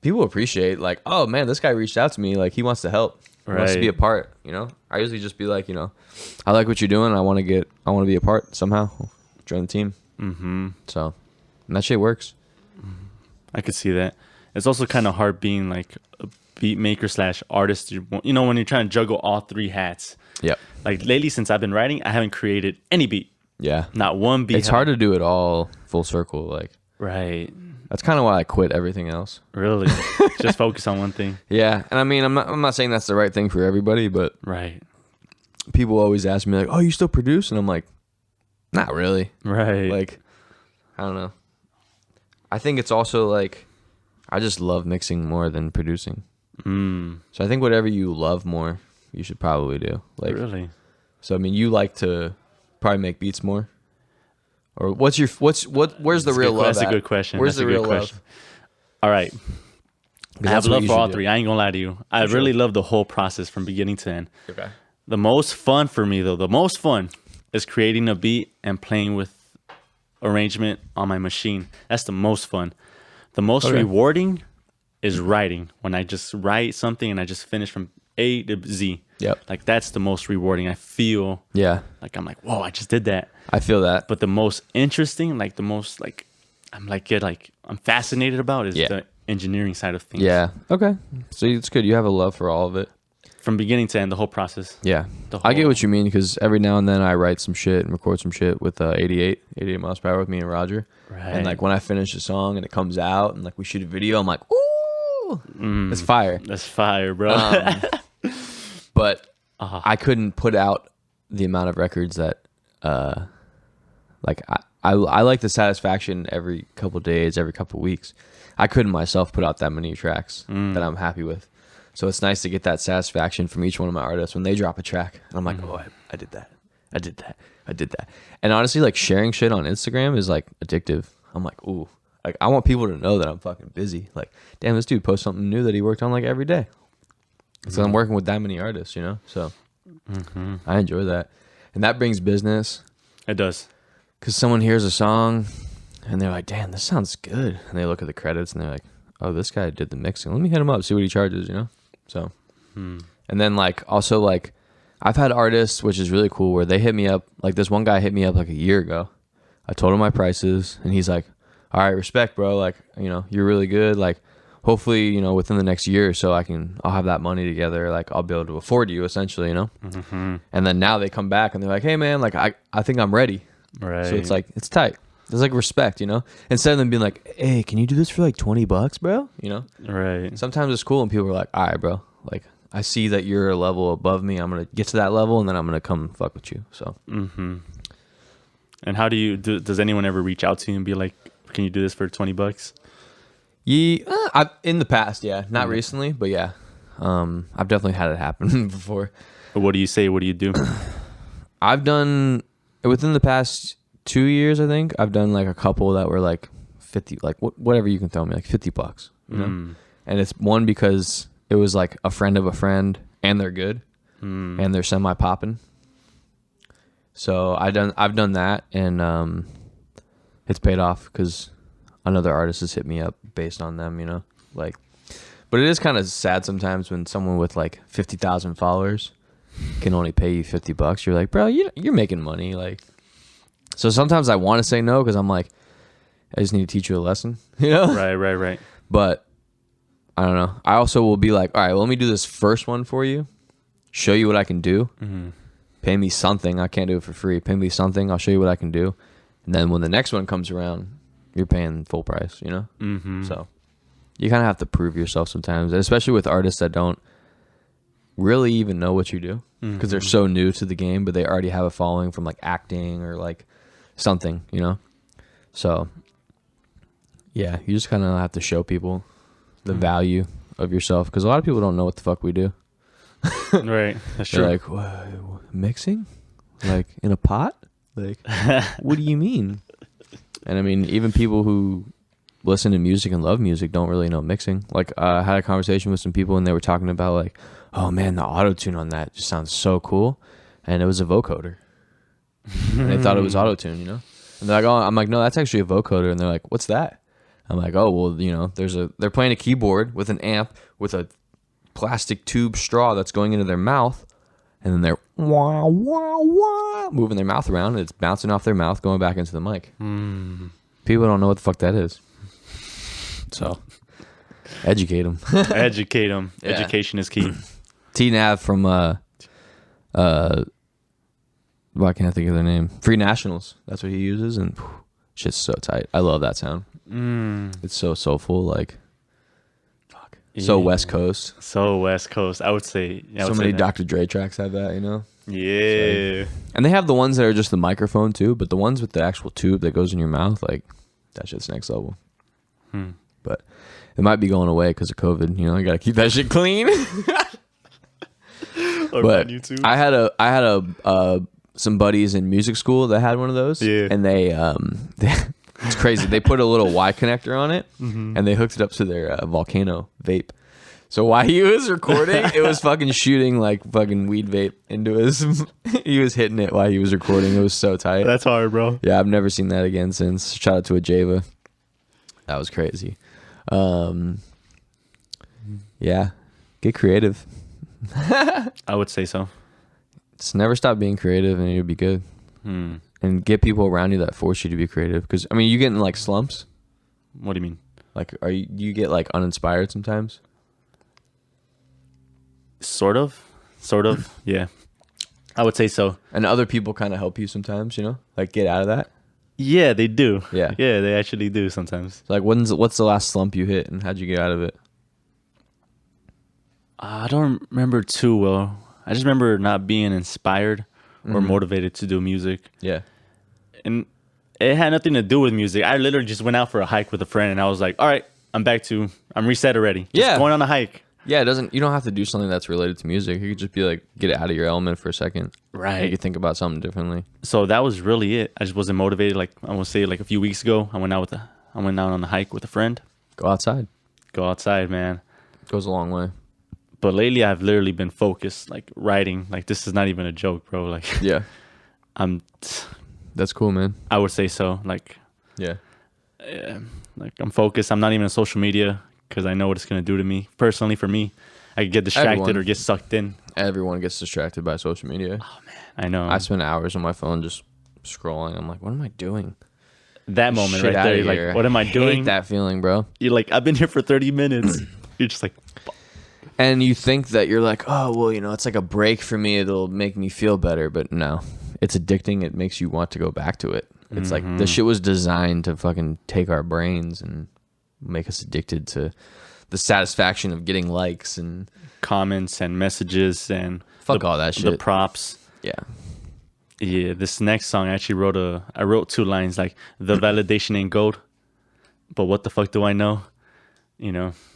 people appreciate, like, oh, man, this guy reached out to me. Like, he wants to help. He wants to be a part, you know? I usually just be like, you know, I like what you're doing. I want to be a part somehow. Join the team. So, and that shit works. I could see that. It's also kind of hard being, like, a beat maker / artist. You know, when you're trying to juggle all 3 hats. Yep. Like lately, since I've been writing, I haven't created any beat. Yeah. Not one beat. It's hard to do it all full circle. Like, right. That's kind of why I quit everything else. Really? Just focus on one thing. Yeah. And I mean, I'm not saying that's the right thing for everybody, but right. People always ask me like, "Oh, you still produce?" And I'm like, "Not really." Right. Like, I don't know. I think it's also like, I just love mixing more than producing. So I think whatever you love more, you should probably do. Like, really? So I mean, you like to probably make beats more, or where's the real love? That's a good question. Where's the real love? All right, I have love for all 3. I ain't gonna lie to you. I really love the whole process from beginning to end. Okay. The most fun for me though, is creating a beat and playing with arrangement on my machine. That's the most fun. The most rewarding is writing. When I just write something and I just finish from A to Z. Yep. Like, that's the most rewarding. I feel like I'm like, whoa, I just did that. I feel that. But the most interesting, like the most like I'm fascinated about is the engineering side of things. Yeah. Okay. So it's good. You have a love for all of it. From beginning to end, the whole process. Yeah. I get what you mean, because every now and then I write some shit and record some shit with 88 miles per hour with me and Roger. Right. And like when I finish a song and it comes out and like we shoot a video, I'm like, ooh, it's fire. That's fire, bro. But I couldn't put out the amount of records that, like I like the satisfaction every couple days, every couple weeks. I couldn't myself put out that many tracks that I'm happy with. So it's nice to get that satisfaction from each one of my artists when they drop a track. And I'm like, oh, I did that. I did that. I did that. And honestly, like sharing shit on Instagram is like addictive. I'm like, ooh, like I want people to know that I'm fucking busy. Like, damn, this dude posts something new that he worked on like every day. So I'm working with that many artists, you know? So I enjoy that. And that brings business. It does. Because someone hears a song and they're like, damn, this sounds good. And they look at the credits and they're like, oh, this guy did the mixing. Let me hit him up, see what he charges, you know? So, and then like, also like I've had artists, which is really cool, where they hit me up. Like this one guy hit me up like a year ago. I told him my prices, and he's like, "All right, respect, bro. Like, you know, you're really good. Like, hopefully, you know, within the next year or so, I'll have that money together. Like, I'll be able to afford you, essentially, you know." And then now they come back and they're like, "Hey, man, like, I think I'm ready." Right. So it's like it's tight. There's like respect, you know. Instead of them being like, "Hey, can you do this for like $20, bro?" You know. Right. Sometimes it's cool, and people are like, "All right, bro. Like, I see that you're a level above me. I'm gonna get to that level, and then I'm gonna come fuck with you." So. And how does anyone ever reach out to you and be like, "Can you do this for $20?" Yeah, I've in the past, yeah, not recently, but yeah, I've definitely had it happen before. What do you say? What do you do? I've done within the past 2 years, I think I've done like a couple that were like 50, like whatever you can throw me, like $50, you know. And it's one because it was like a friend of a friend, and they're good, and they're semi popping. So I've done that, and it's paid off because another artist has hit me up based on them, you know, like. But it is kind of sad sometimes when someone with like 50,000 followers can only pay you $50. You're like, bro, you're making money, like. So sometimes I want to say no because I'm like, I just need to teach you a lesson, you know. Right. But I don't know. I also will be like, all right, well, let me do this first one for you, show you what I can do. Pay me something. I can't do it for free. Pay me something. I'll show you what I can do. And then when the next one comes around, you're paying full price, you know? So you kind of have to prove yourself sometimes, especially with artists that don't really even know what you do because they're so new to the game, but they already have a following from like acting or like something, you know? So yeah, you just kind of have to show people the value of yourself because a lot of people don't know what the fuck we do. Right. That's true. They're like, what, mixing? Like in a pot? Like, what do you mean? And I mean, even people who listen to music and love music don't really know mixing. Like, I had a conversation with some people and they were talking about like, oh man, the auto-tune on that just sounds so cool. And it was a vocoder. And they thought it was auto-tune, you know? And they're like, oh, I'm like, no, that's actually a vocoder. And they're like, what's that? I'm like, oh, well, you know, they're playing a keyboard with an amp with a plastic tube straw that's going into their mouth, and then they're wah, wah, wah, moving their mouth around, and it's bouncing off their mouth, going back into the mic. People don't know what the fuck that is. So, educate them. Educate them. Yeah. Education is key. T-Nav from, why can't I think of their name? Free Nationals. That's what he uses, and shit's so tight. I love that sound. It's so soulful, like, fuck. Yeah. So West Coast. I would say. So many Dr. Dre tracks have that, you know? Yeah. Like, and they have the ones that are just the microphone too, but the ones with the actual tube that goes in your mouth, like, that shit's next level. But it might be going away because of COVID. You know, you got to keep that shit clean. But I had some buddies in music school that had one of those. Yeah. And they it's crazy. They put a little Y connector on it, and they hooked it up to their Volcano vape. So while he was recording, it was fucking shooting like fucking weed vape into his. He was hitting it while he was recording. It was so tight. That's hard, bro. Yeah, I've never seen that again since. Shout out to a Java. That was crazy. Yeah, get creative. I would say so. Just never stop being creative, and you'll be good. And get people around you that force you to be creative. Because I mean, you get in like slumps. What do you mean? Like, you get like uninspired sometimes? Sort of. Yeah, I would say so. And other people kind of help you sometimes, you know, like get out of that. Yeah, they do. Yeah, they actually do sometimes. Like, what's the last slump you hit, and how'd you get out of it? I don't remember too well. I just remember not being inspired or motivated to do music. Yeah. And it had nothing to do with music. I literally just went out for a hike with a friend, and I was like, all right, I'm reset already. Just going on a hike. Yeah, you don't have to do something that's related to music. You could just be like, get out of your element for a second. Right. You could think about something differently. So that was really it. I just wasn't motivated. Like, I want to say like a few weeks ago, I went out on a hike with a friend. Go outside, man. Goes a long way. But lately I've literally been focused, like writing. Like, this is not even a joke, bro. Like, yeah. That's cool, man. I would say so. Like, yeah. Like, I'm focused. I'm not even on social media because I know what it's going to do to me. Personally, for me, I get distracted Everyone. or get sucked in. Everyone gets distracted by social media. I know. I spend hours on my phone just scrolling. I'm like, what am I doing? That moment Shit right outta there, you're here. like, what am I doing? Hate that feeling, bro. You're like, I've been here for 30 minutes. You're just like, And you think that you're like, oh, well, it's like a break for me. It'll make me feel better. But no, it's addicting. It makes you want to go back to it. It's like the shit was designed to fucking take our brains and make us addicted to the satisfaction of getting likes and comments and messages and fuck all that shit. The props. Yeah. Yeah, this next song I actually I wrote 2 lines like the validation ain't gold, but what the fuck do I know?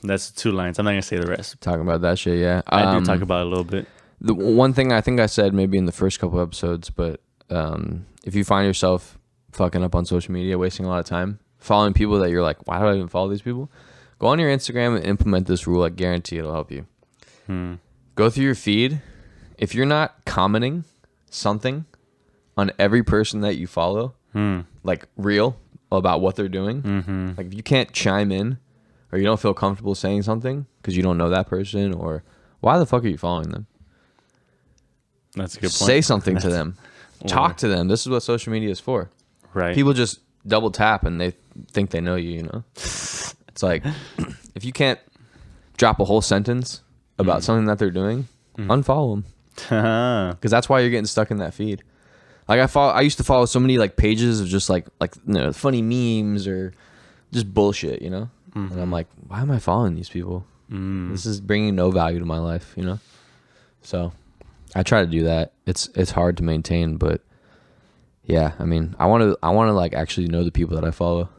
That's 2 lines. I'm not gonna say the rest. Talking about that shit, yeah. I do talk about it a little bit. The one thing I think I said maybe in the first couple episodes, but if you find yourself fucking up on social media, wasting a lot of time following people that you're like, why do I even follow these people? Go on your Instagram and implement this rule. I guarantee it'll help you. Go through your feed. If you're not commenting something on every person that you follow, like real about what they're doing, like if you can't chime in or you don't feel comfortable saying something because you don't know that person, or why the fuck are you following them? That's a good point. Say something to them. Talk to them. This is what social media is for. Right. People just double tap and they think they know you, It's like, if you can't drop a whole sentence about something that they're doing, unfollow them. Because that's why you're getting stuck in that feed. Like I used to follow so many like pages of just like funny memes or just bullshit, And I'm like, why am I following these people? This is bringing no value to my life, So I try to do that. It's hard to maintain, but yeah, I mean, I want to like actually know the people that I follow,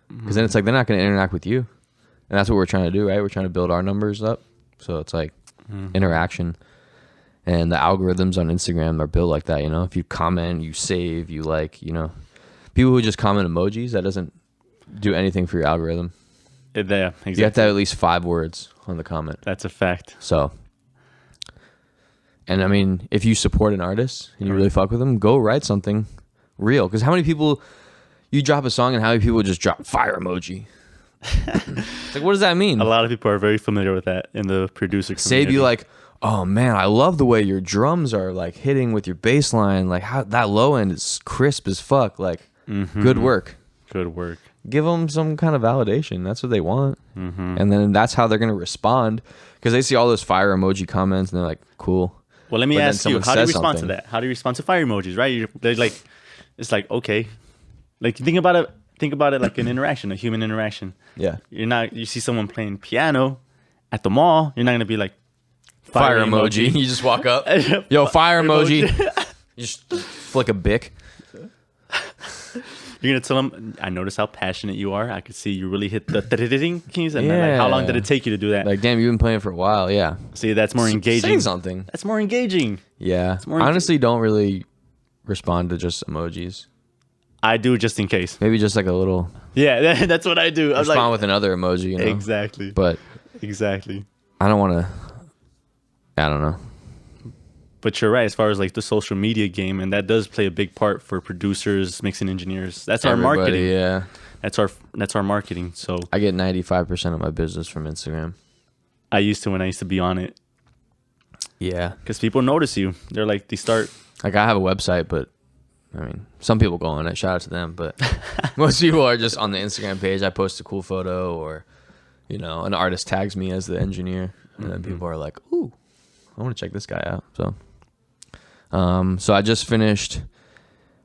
because then it's like they're not going to interact with you, and that's what we're trying to do, right? We're trying to build our numbers up, so it's like interaction. And the algorithms on Instagram are built like that, If you comment, you save, you like, people who just comment emojis, that doesn't do anything for your algorithm. Yeah, exactly. You have to have at least 5 words on the comment. That's a fact. So, and I mean, if you support an artist and you really fuck with them, go write something real. Because how many people, you drop a song and how many people just drop fire emoji? It's like, what does that mean? A lot of people are very familiar with that in the producer community. Say be like, oh man, I love the way your drums are like hitting with your bass line. Like how that low end is crisp as fuck. Like good work. Good work. Give them some kind of validation. That's what they want. And then that's how they're going to respond, because they see all those fire emoji comments and they're like, cool. Well, let me ask you, how do you respond to something. that? How do you respond to fire emojis, right? They're like, it's like, okay. Like, think about it like an interaction, a human interaction. Yeah. You see someone playing piano at the mall, you're not going to be like, Fire emoji. You just walk up. Yo, fire emoji. You just flick a bic. You're going to tell them, I notice how passionate you are. I could see you really hit the keys. And Yeah. like, how long did it take you to do that? Like, damn, you've been playing for a while. Yeah. See, that's more engaging. Say something. That's more engaging. Yeah. more I honestly don't really respond to just emojis. I do just in case. Maybe just like a little Yeah, that's what I do. I was respond like, with another emoji, Exactly. But Exactly. I don't want to. I don't know. But you're right, as far as like the social media game, and that does play a big part for producers, mixing engineers. That's our marketing. Yeah. That's our marketing. So I get 95% of my business from Instagram. I used to when I used to be on it, Yeah. because people notice you. They're like, they start. Like, I have a website, but I mean, some people go on it. Shout out to them. But most people are just on the Instagram page. I post a cool photo, or, an artist tags me as the engineer. And then people are like, ooh, I want to check this guy out. So I just finished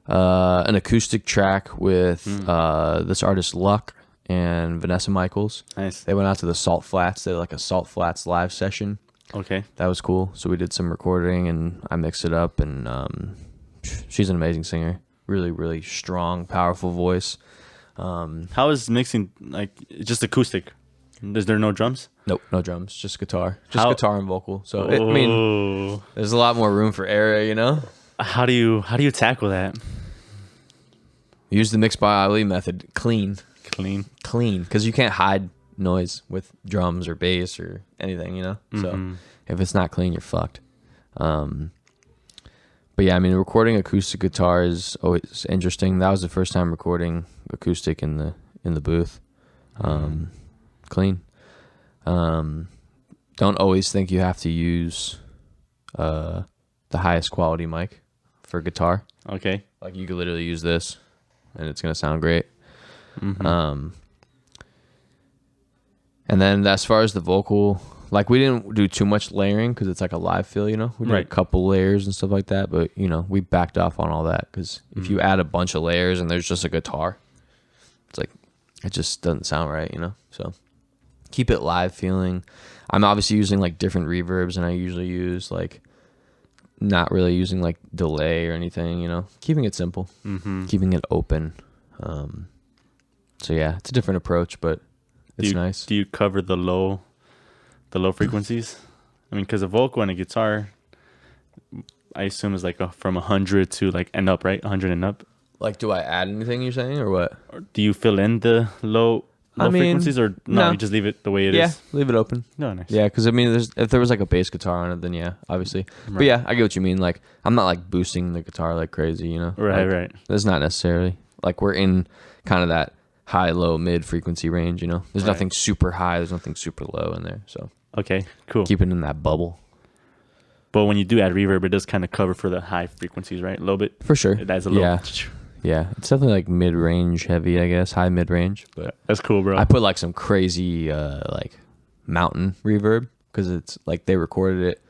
an acoustic track with this artist Luck and Vanessa Michaels. Nice. They went out to the Salt Flats. They did like a Salt Flats live session. Okay. That was cool. So we did some recording and I mixed it up, and she's an amazing singer. Really, really strong, powerful voice. How is mixing, like, just acoustic? Is there no drums? Nope, no drums, just guitar. Just guitar and vocal. So I Oh. mean, there's a lot more room for error, How do you tackle that? Use the MixedByAli method. Clean, because you can't hide noise with drums or bass or anything, So if it's not clean, you're fucked. But yeah, I mean, recording acoustic guitar is always interesting. That was the first time recording acoustic in the booth. Clean. don't always think you have to use the highest quality mic for guitar. Okay. Like you could literally use this and it's going to sound great. And then as far as the vocal, like we didn't do too much layering because it's like a live feel, you know. We did a couple layers and stuff like that, but you know, we backed off on all that because if you add a bunch of layers and there's just a guitar, it's like it just doesn't sound right, you know. So keep it live feeling. I'm obviously using like different reverbs than I usually use, like not really using like delay or anything, you know. Keeping it simple, keeping it open. So yeah, it's a different approach, but it's nice. Do you cover the low frequencies? I mean, because a vocal and a guitar, I assume is like from 100 to like and up, right? 100 and up. Like, do I add anything you're saying or what? Or do you fill in the low frequencies or no? You just leave it the way it is? Yeah, leave it open. No, nice. Yeah, because I mean, if there was like a bass guitar on it, then yeah, obviously. Right. But yeah, I get what you mean. Like, I'm not like boosting the guitar like crazy, you know? Right, like, right. That's not necessarily. Like, we're in kind of that high, low, mid frequency range, you know? There's nothing super high, there's nothing super low in there, so. Okay, cool. Keep it in that bubble. But when you do add reverb, it does kind of cover for the high frequencies, right? A little bit? For sure. It adds a little. Yeah, it's definitely like mid-range heavy, I guess, high mid-range. But that's cool, bro. I put like some crazy like mountain reverb because it's like they recorded it.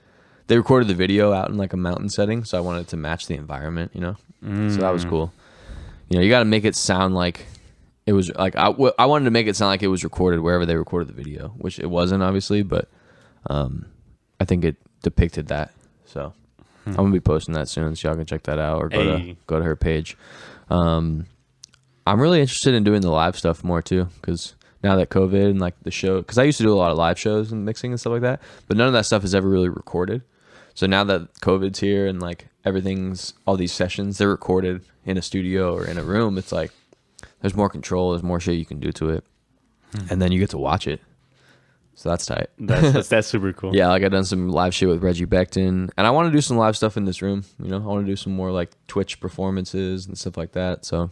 They recorded the video out in like a mountain setting, so I wanted to match the environment, you know. So that was cool. You know, you got to make it sound like it was like I wanted to make it sound like it was recorded wherever they recorded the video, which it wasn't obviously, but I think it depicted that. So I'm gonna be posting that soon, so y'all can check that out or go to her page. I'm really interested in doing the live stuff more too, because now that COVID and like the show, because I used to do a lot of live shows and mixing and stuff like that, but none of that stuff is ever really recorded. So now that COVID's here and like everything's, all these sessions, they're recorded in a studio or in a room, it's like there's more control, there's more shit you can do to it, and then you get to watch it. So that's tight. That's super cool. Yeah, like I've done some live shit with Reggie Beckton, and I want to do some live stuff in this room. You know, I want to do some more like Twitch performances and stuff like that. So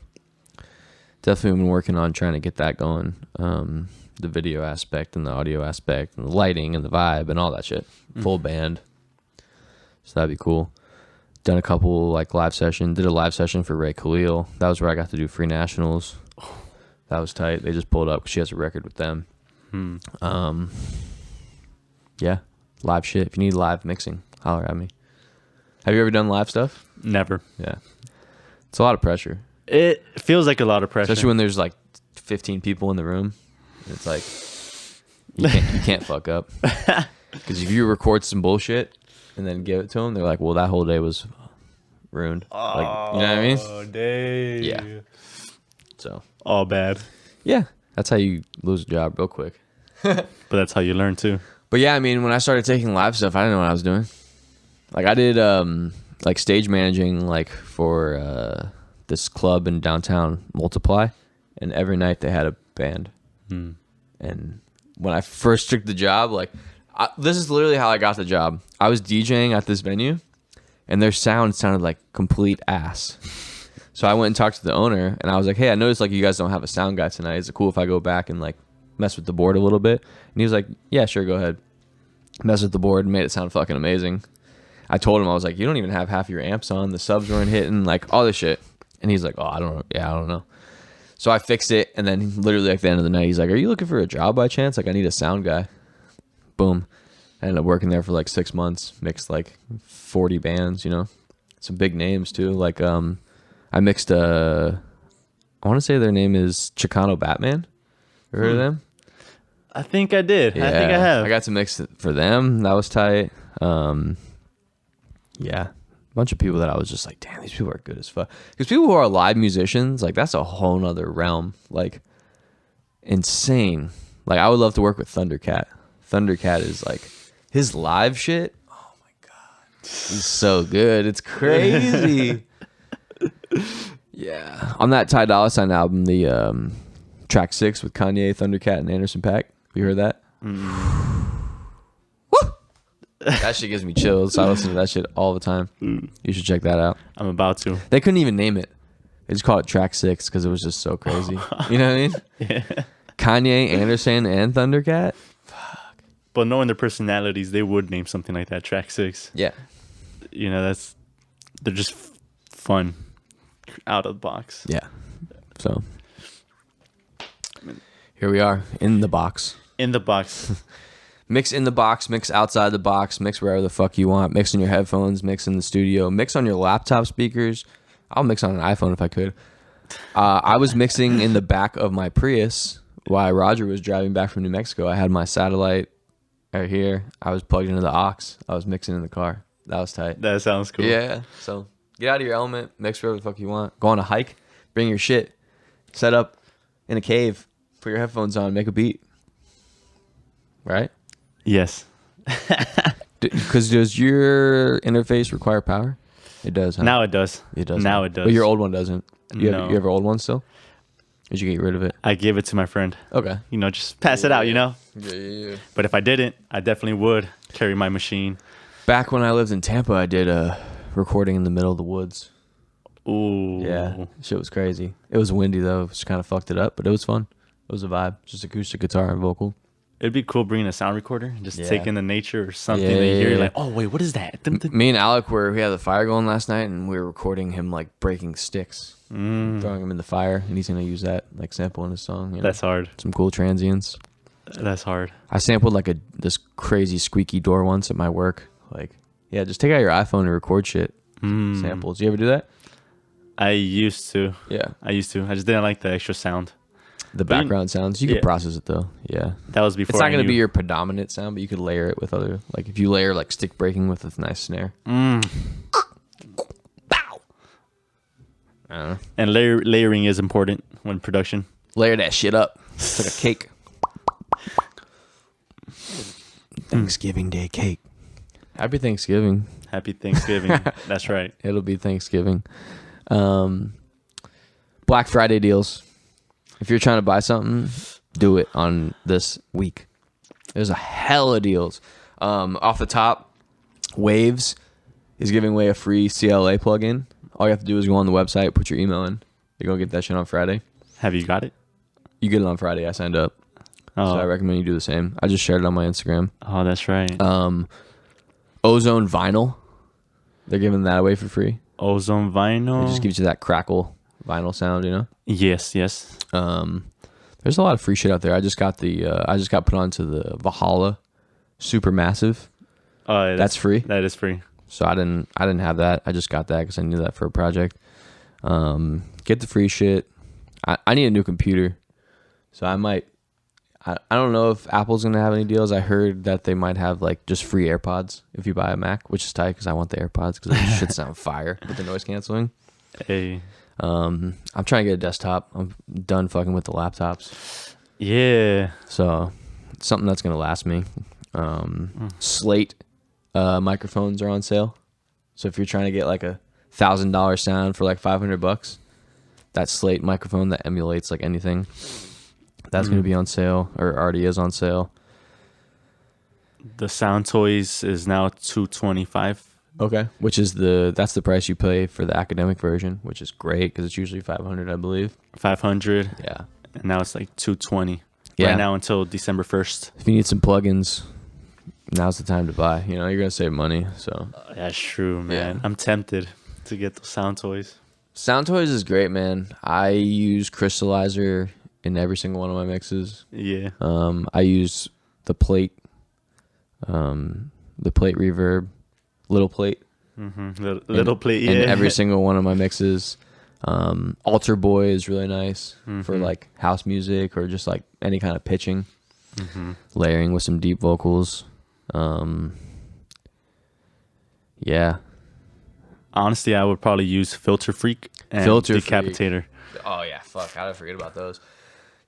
definitely been working on trying to get that going. The video aspect and the audio aspect and the lighting and the vibe and all that shit. Full band. So that'd be cool. Done a couple like live sessions. Did a live session for Ray Khalil. That was where I got to do Free Nationals. That was tight. They just pulled up because she has a record with them. Yeah, live shit. If you need live mixing, holler at me. Have you ever done live stuff? Never. Yeah, it's a lot of pressure. It feels like a lot of pressure, especially when there's like 15 people in the room. It's like you can't fuck up, because if you record some bullshit and then give it to them, they're like, "Well, that whole day was ruined." Like, you know what I mean? Oh, dang. Yeah. So all bad. Yeah, that's how you lose a job real quick. But that's how you learn too. But yeah, I mean, when I started taking live stuff, I didn't know what I was doing. Like I did like stage managing like for this club in downtown, Multiply, and every night they had a band. And when I first took the job, like this is literally how I got the job. I was DJing at this venue, and their sound sounded like complete ass. So I went and talked to the owner, and I was like, "Hey, I noticed like you guys don't have a sound guy tonight. Is it cool if I go back and like mess with the board a little bit?" And he was like, "Yeah, sure, go ahead." Mess with the board and made it sound fucking amazing. I told him, I was like, "You don't even have half your amps on. The subs weren't hitting, like all this shit." And he's like, "Oh, I don't know. Yeah, I don't know." So I fixed it, and then literally at the end of the night, he's like, "Are you looking for a job by chance? Like, I need a sound guy." Boom. I ended up working there for like 6 months, mixed like 40 bands, you know, some big names too. Like, I mixed I want to say their name is Chicano Batman. You heard of them? I think I did. Yeah, I think I have. I got to mix it for them. That was tight. Yeah, a bunch of people that I was just like, damn, these people are good as fuck. Because people who are live musicians, like that's a whole nother realm. Like insane. Like I would love to work with Thundercat. Thundercat is like his live shit. Oh my god, he's so good. It's crazy. Yeah, on that Ty Dolla $ign album, the track 6 with Kanye, Thundercat, and Anderson .Paak. You heard that? Woo! That shit gives me chills. So I listen to that shit all the time. You should check that out. I'm about to. They couldn't even name it. They just called it track 6 because it was just so crazy. You know what I mean? Yeah. Kanye, Anderson, and Thundercat. Fuck. But knowing their personalities, they would name something like that track 6. Yeah. You know, they're just fun, out of the box. Yeah. So here we are in the box. In the box. Mix in the box, mix outside the box, mix wherever the fuck you want. Mix in your headphones, mix in the studio, mix on your laptop speakers. I'll mix on an iPhone if I could. I was mixing in the back of my Prius while Roger was driving back from New Mexico. I had my satellite right here. I was plugged into the aux. I was mixing in the car. That was tight. That sounds cool. Yeah. So get out of your element, mix wherever the fuck you want. Go on a hike, bring your shit, set up in a cave, put your headphones on, make a beat. Right? Yes. Because does your interface require power? It does, huh? Now it does. It does. Now it does. But your old one doesn't. You No. have an old one still? Or did you get rid of it? I gave it to my friend. Okay. You know, just pass it out, you know? Yeah. But if I didn't, I definitely would carry my machine. Back when I lived in Tampa, I did a recording in the middle of the woods. Ooh. Yeah. Shit was crazy. It was windy, though. It just kind of fucked it up, but it was fun. It was a vibe. Just acoustic guitar and vocal. It'd be cool bringing a sound recorder and just Yeah. take in the nature or something Yeah, that you hear. yeah, You're yeah. like, oh, wait, what is that? Dum, dum. Me and Alec we had the fire going last night, and we were recording him like breaking sticks, throwing him in the fire, and he's gonna use that like sample in his song. You know? That's hard. Some cool transients. That's hard. I sampled like this crazy squeaky door once at my work. Like, yeah, just take out your iPhone and record shit. Samples. You ever do that? I used to. Yeah. I just didn't like the extra sound. The background sounds. You yeah. can process it though. Yeah. That was before. It's not I going to knew. be your predominant sound, but you could layer it with other, like if you layer like stick breaking with a nice snare. Mm. Bow. I don't know. And layering is important when production. Layer that shit up. It's like a cake. Thanksgiving Day cake. Happy Thanksgiving. Happy Thanksgiving. That's right. It'll be Thanksgiving. Black Friday deals. If you're trying to buy something, do it on this week. There's a hell of deals. Off the top, Waves is giving away a free CLA plugin. All you have to do is go on the website, put your email in. You're going to get that shit on Friday. Have you got it? You get it on Friday. I signed up. Oh, So I recommend you do the same. I just shared it on my Instagram. oh that's right. Ozone Vinyl. They're giving that away for free. Ozone vinyl. It just gives you that crackle vinyl sound, you know? Yes. There's a lot of free shit out there. I just got put onto the Valhalla Supermassive. That's free. That is free. So I didn't have that. I just got that because I knew that for a project. Get the free shit. I need a new computer, so I might. I don't know if Apple's gonna have any deals. I heard that they might have like just free AirPods if you buy a Mac, which is tight because I want the AirPods because they should sound fire with the noise canceling. Hey. I'm trying to get a desktop. I'm done fucking with the laptops. Yeah. So something that's gonna last me. Slate microphones are on sale. So if you're trying to get like a $1,000 sound for like $500, that Slate microphone that emulates like anything, that's gonna be on sale or already is on sale. The Soundtoys is now $225. Okay, which is that's the price you pay for the academic version, which is great because it's usually $500, I believe. $500. Yeah. And now it's like $220. Yeah. Right now until December 1st. If you need some plugins, now's the time to buy. You know, you're gonna save money. So That's true, man. Yeah. I'm tempted to get the Soundtoys. Soundtoys is great, man. I use Crystallizer in every single one of my mixes. Yeah. I use the plate reverb, little plate, Little plate, yeah. in every single one of my mixes. Alter Boy is really nice for like house music or just like any kind of pitching, layering with some deep vocals. Yeah. Honestly, I would probably use Filter Freak and Filter Freak. Decapitator. Oh yeah, fuck! How did I forget about those?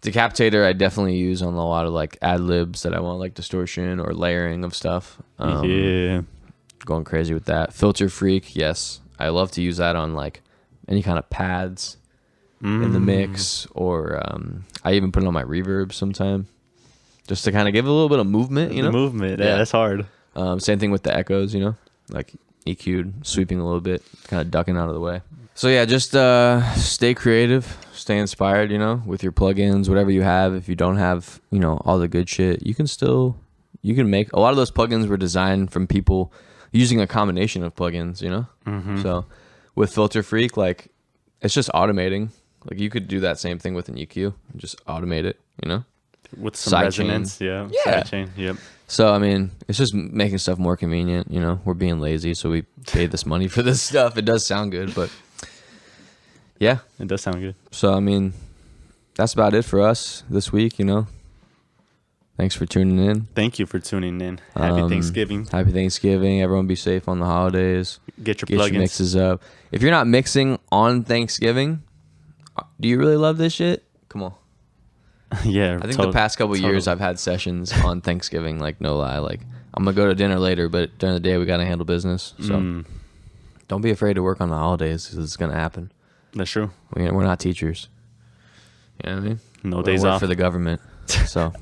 Decapitator, I definitely use on a lot of like ad libs that I want like distortion or layering of stuff. Yeah. Going crazy with that. Filter Freak, yes, I love to use that on like any kind of pads in the mix, or I even put it on my reverb sometime, just to kind of give it a little bit of movement. You know, The movement. Yeah, that's hard. same thing with the echoes. You know, like EQ'd, sweeping a little bit, kind of ducking out of the way. So yeah, just stay creative, stay inspired, you know, with your plugins, whatever you have. If you don't have, you know, all the good shit, you can still you can make a lot of those plugins were designed from people using a combination of plugins, you know. So with Filter Freak, like it's just automating. Like you could do that same thing with an EQ and just automate it, you know, with some resonance. Yeah. Sidechain. Yep. So I mean, it's just making stuff more convenient. You know, we're being lazy, so we paid this money for this stuff. It does sound good, but yeah, it does sound good. So I mean, that's about it for us this week. You know, thanks for tuning in. Thank you for tuning in. Happy Thanksgiving. Happy Thanksgiving. Everyone be safe on the holidays. Get your plugins. Your mixes up. If you're not mixing on Thanksgiving, do you really love this shit? Come on. Yeah. I think the past couple years I've had sessions on Thanksgiving, like no lie. Like I'm going to go to dinner later, but during the day we got to handle business. So don't be afraid to work on the holidays because it's going to happen. That's true. We're not teachers. You know what I mean? No days off. For the government. So,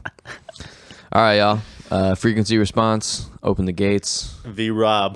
all right, y'all. Frequency response. Open the gates. V-Rob.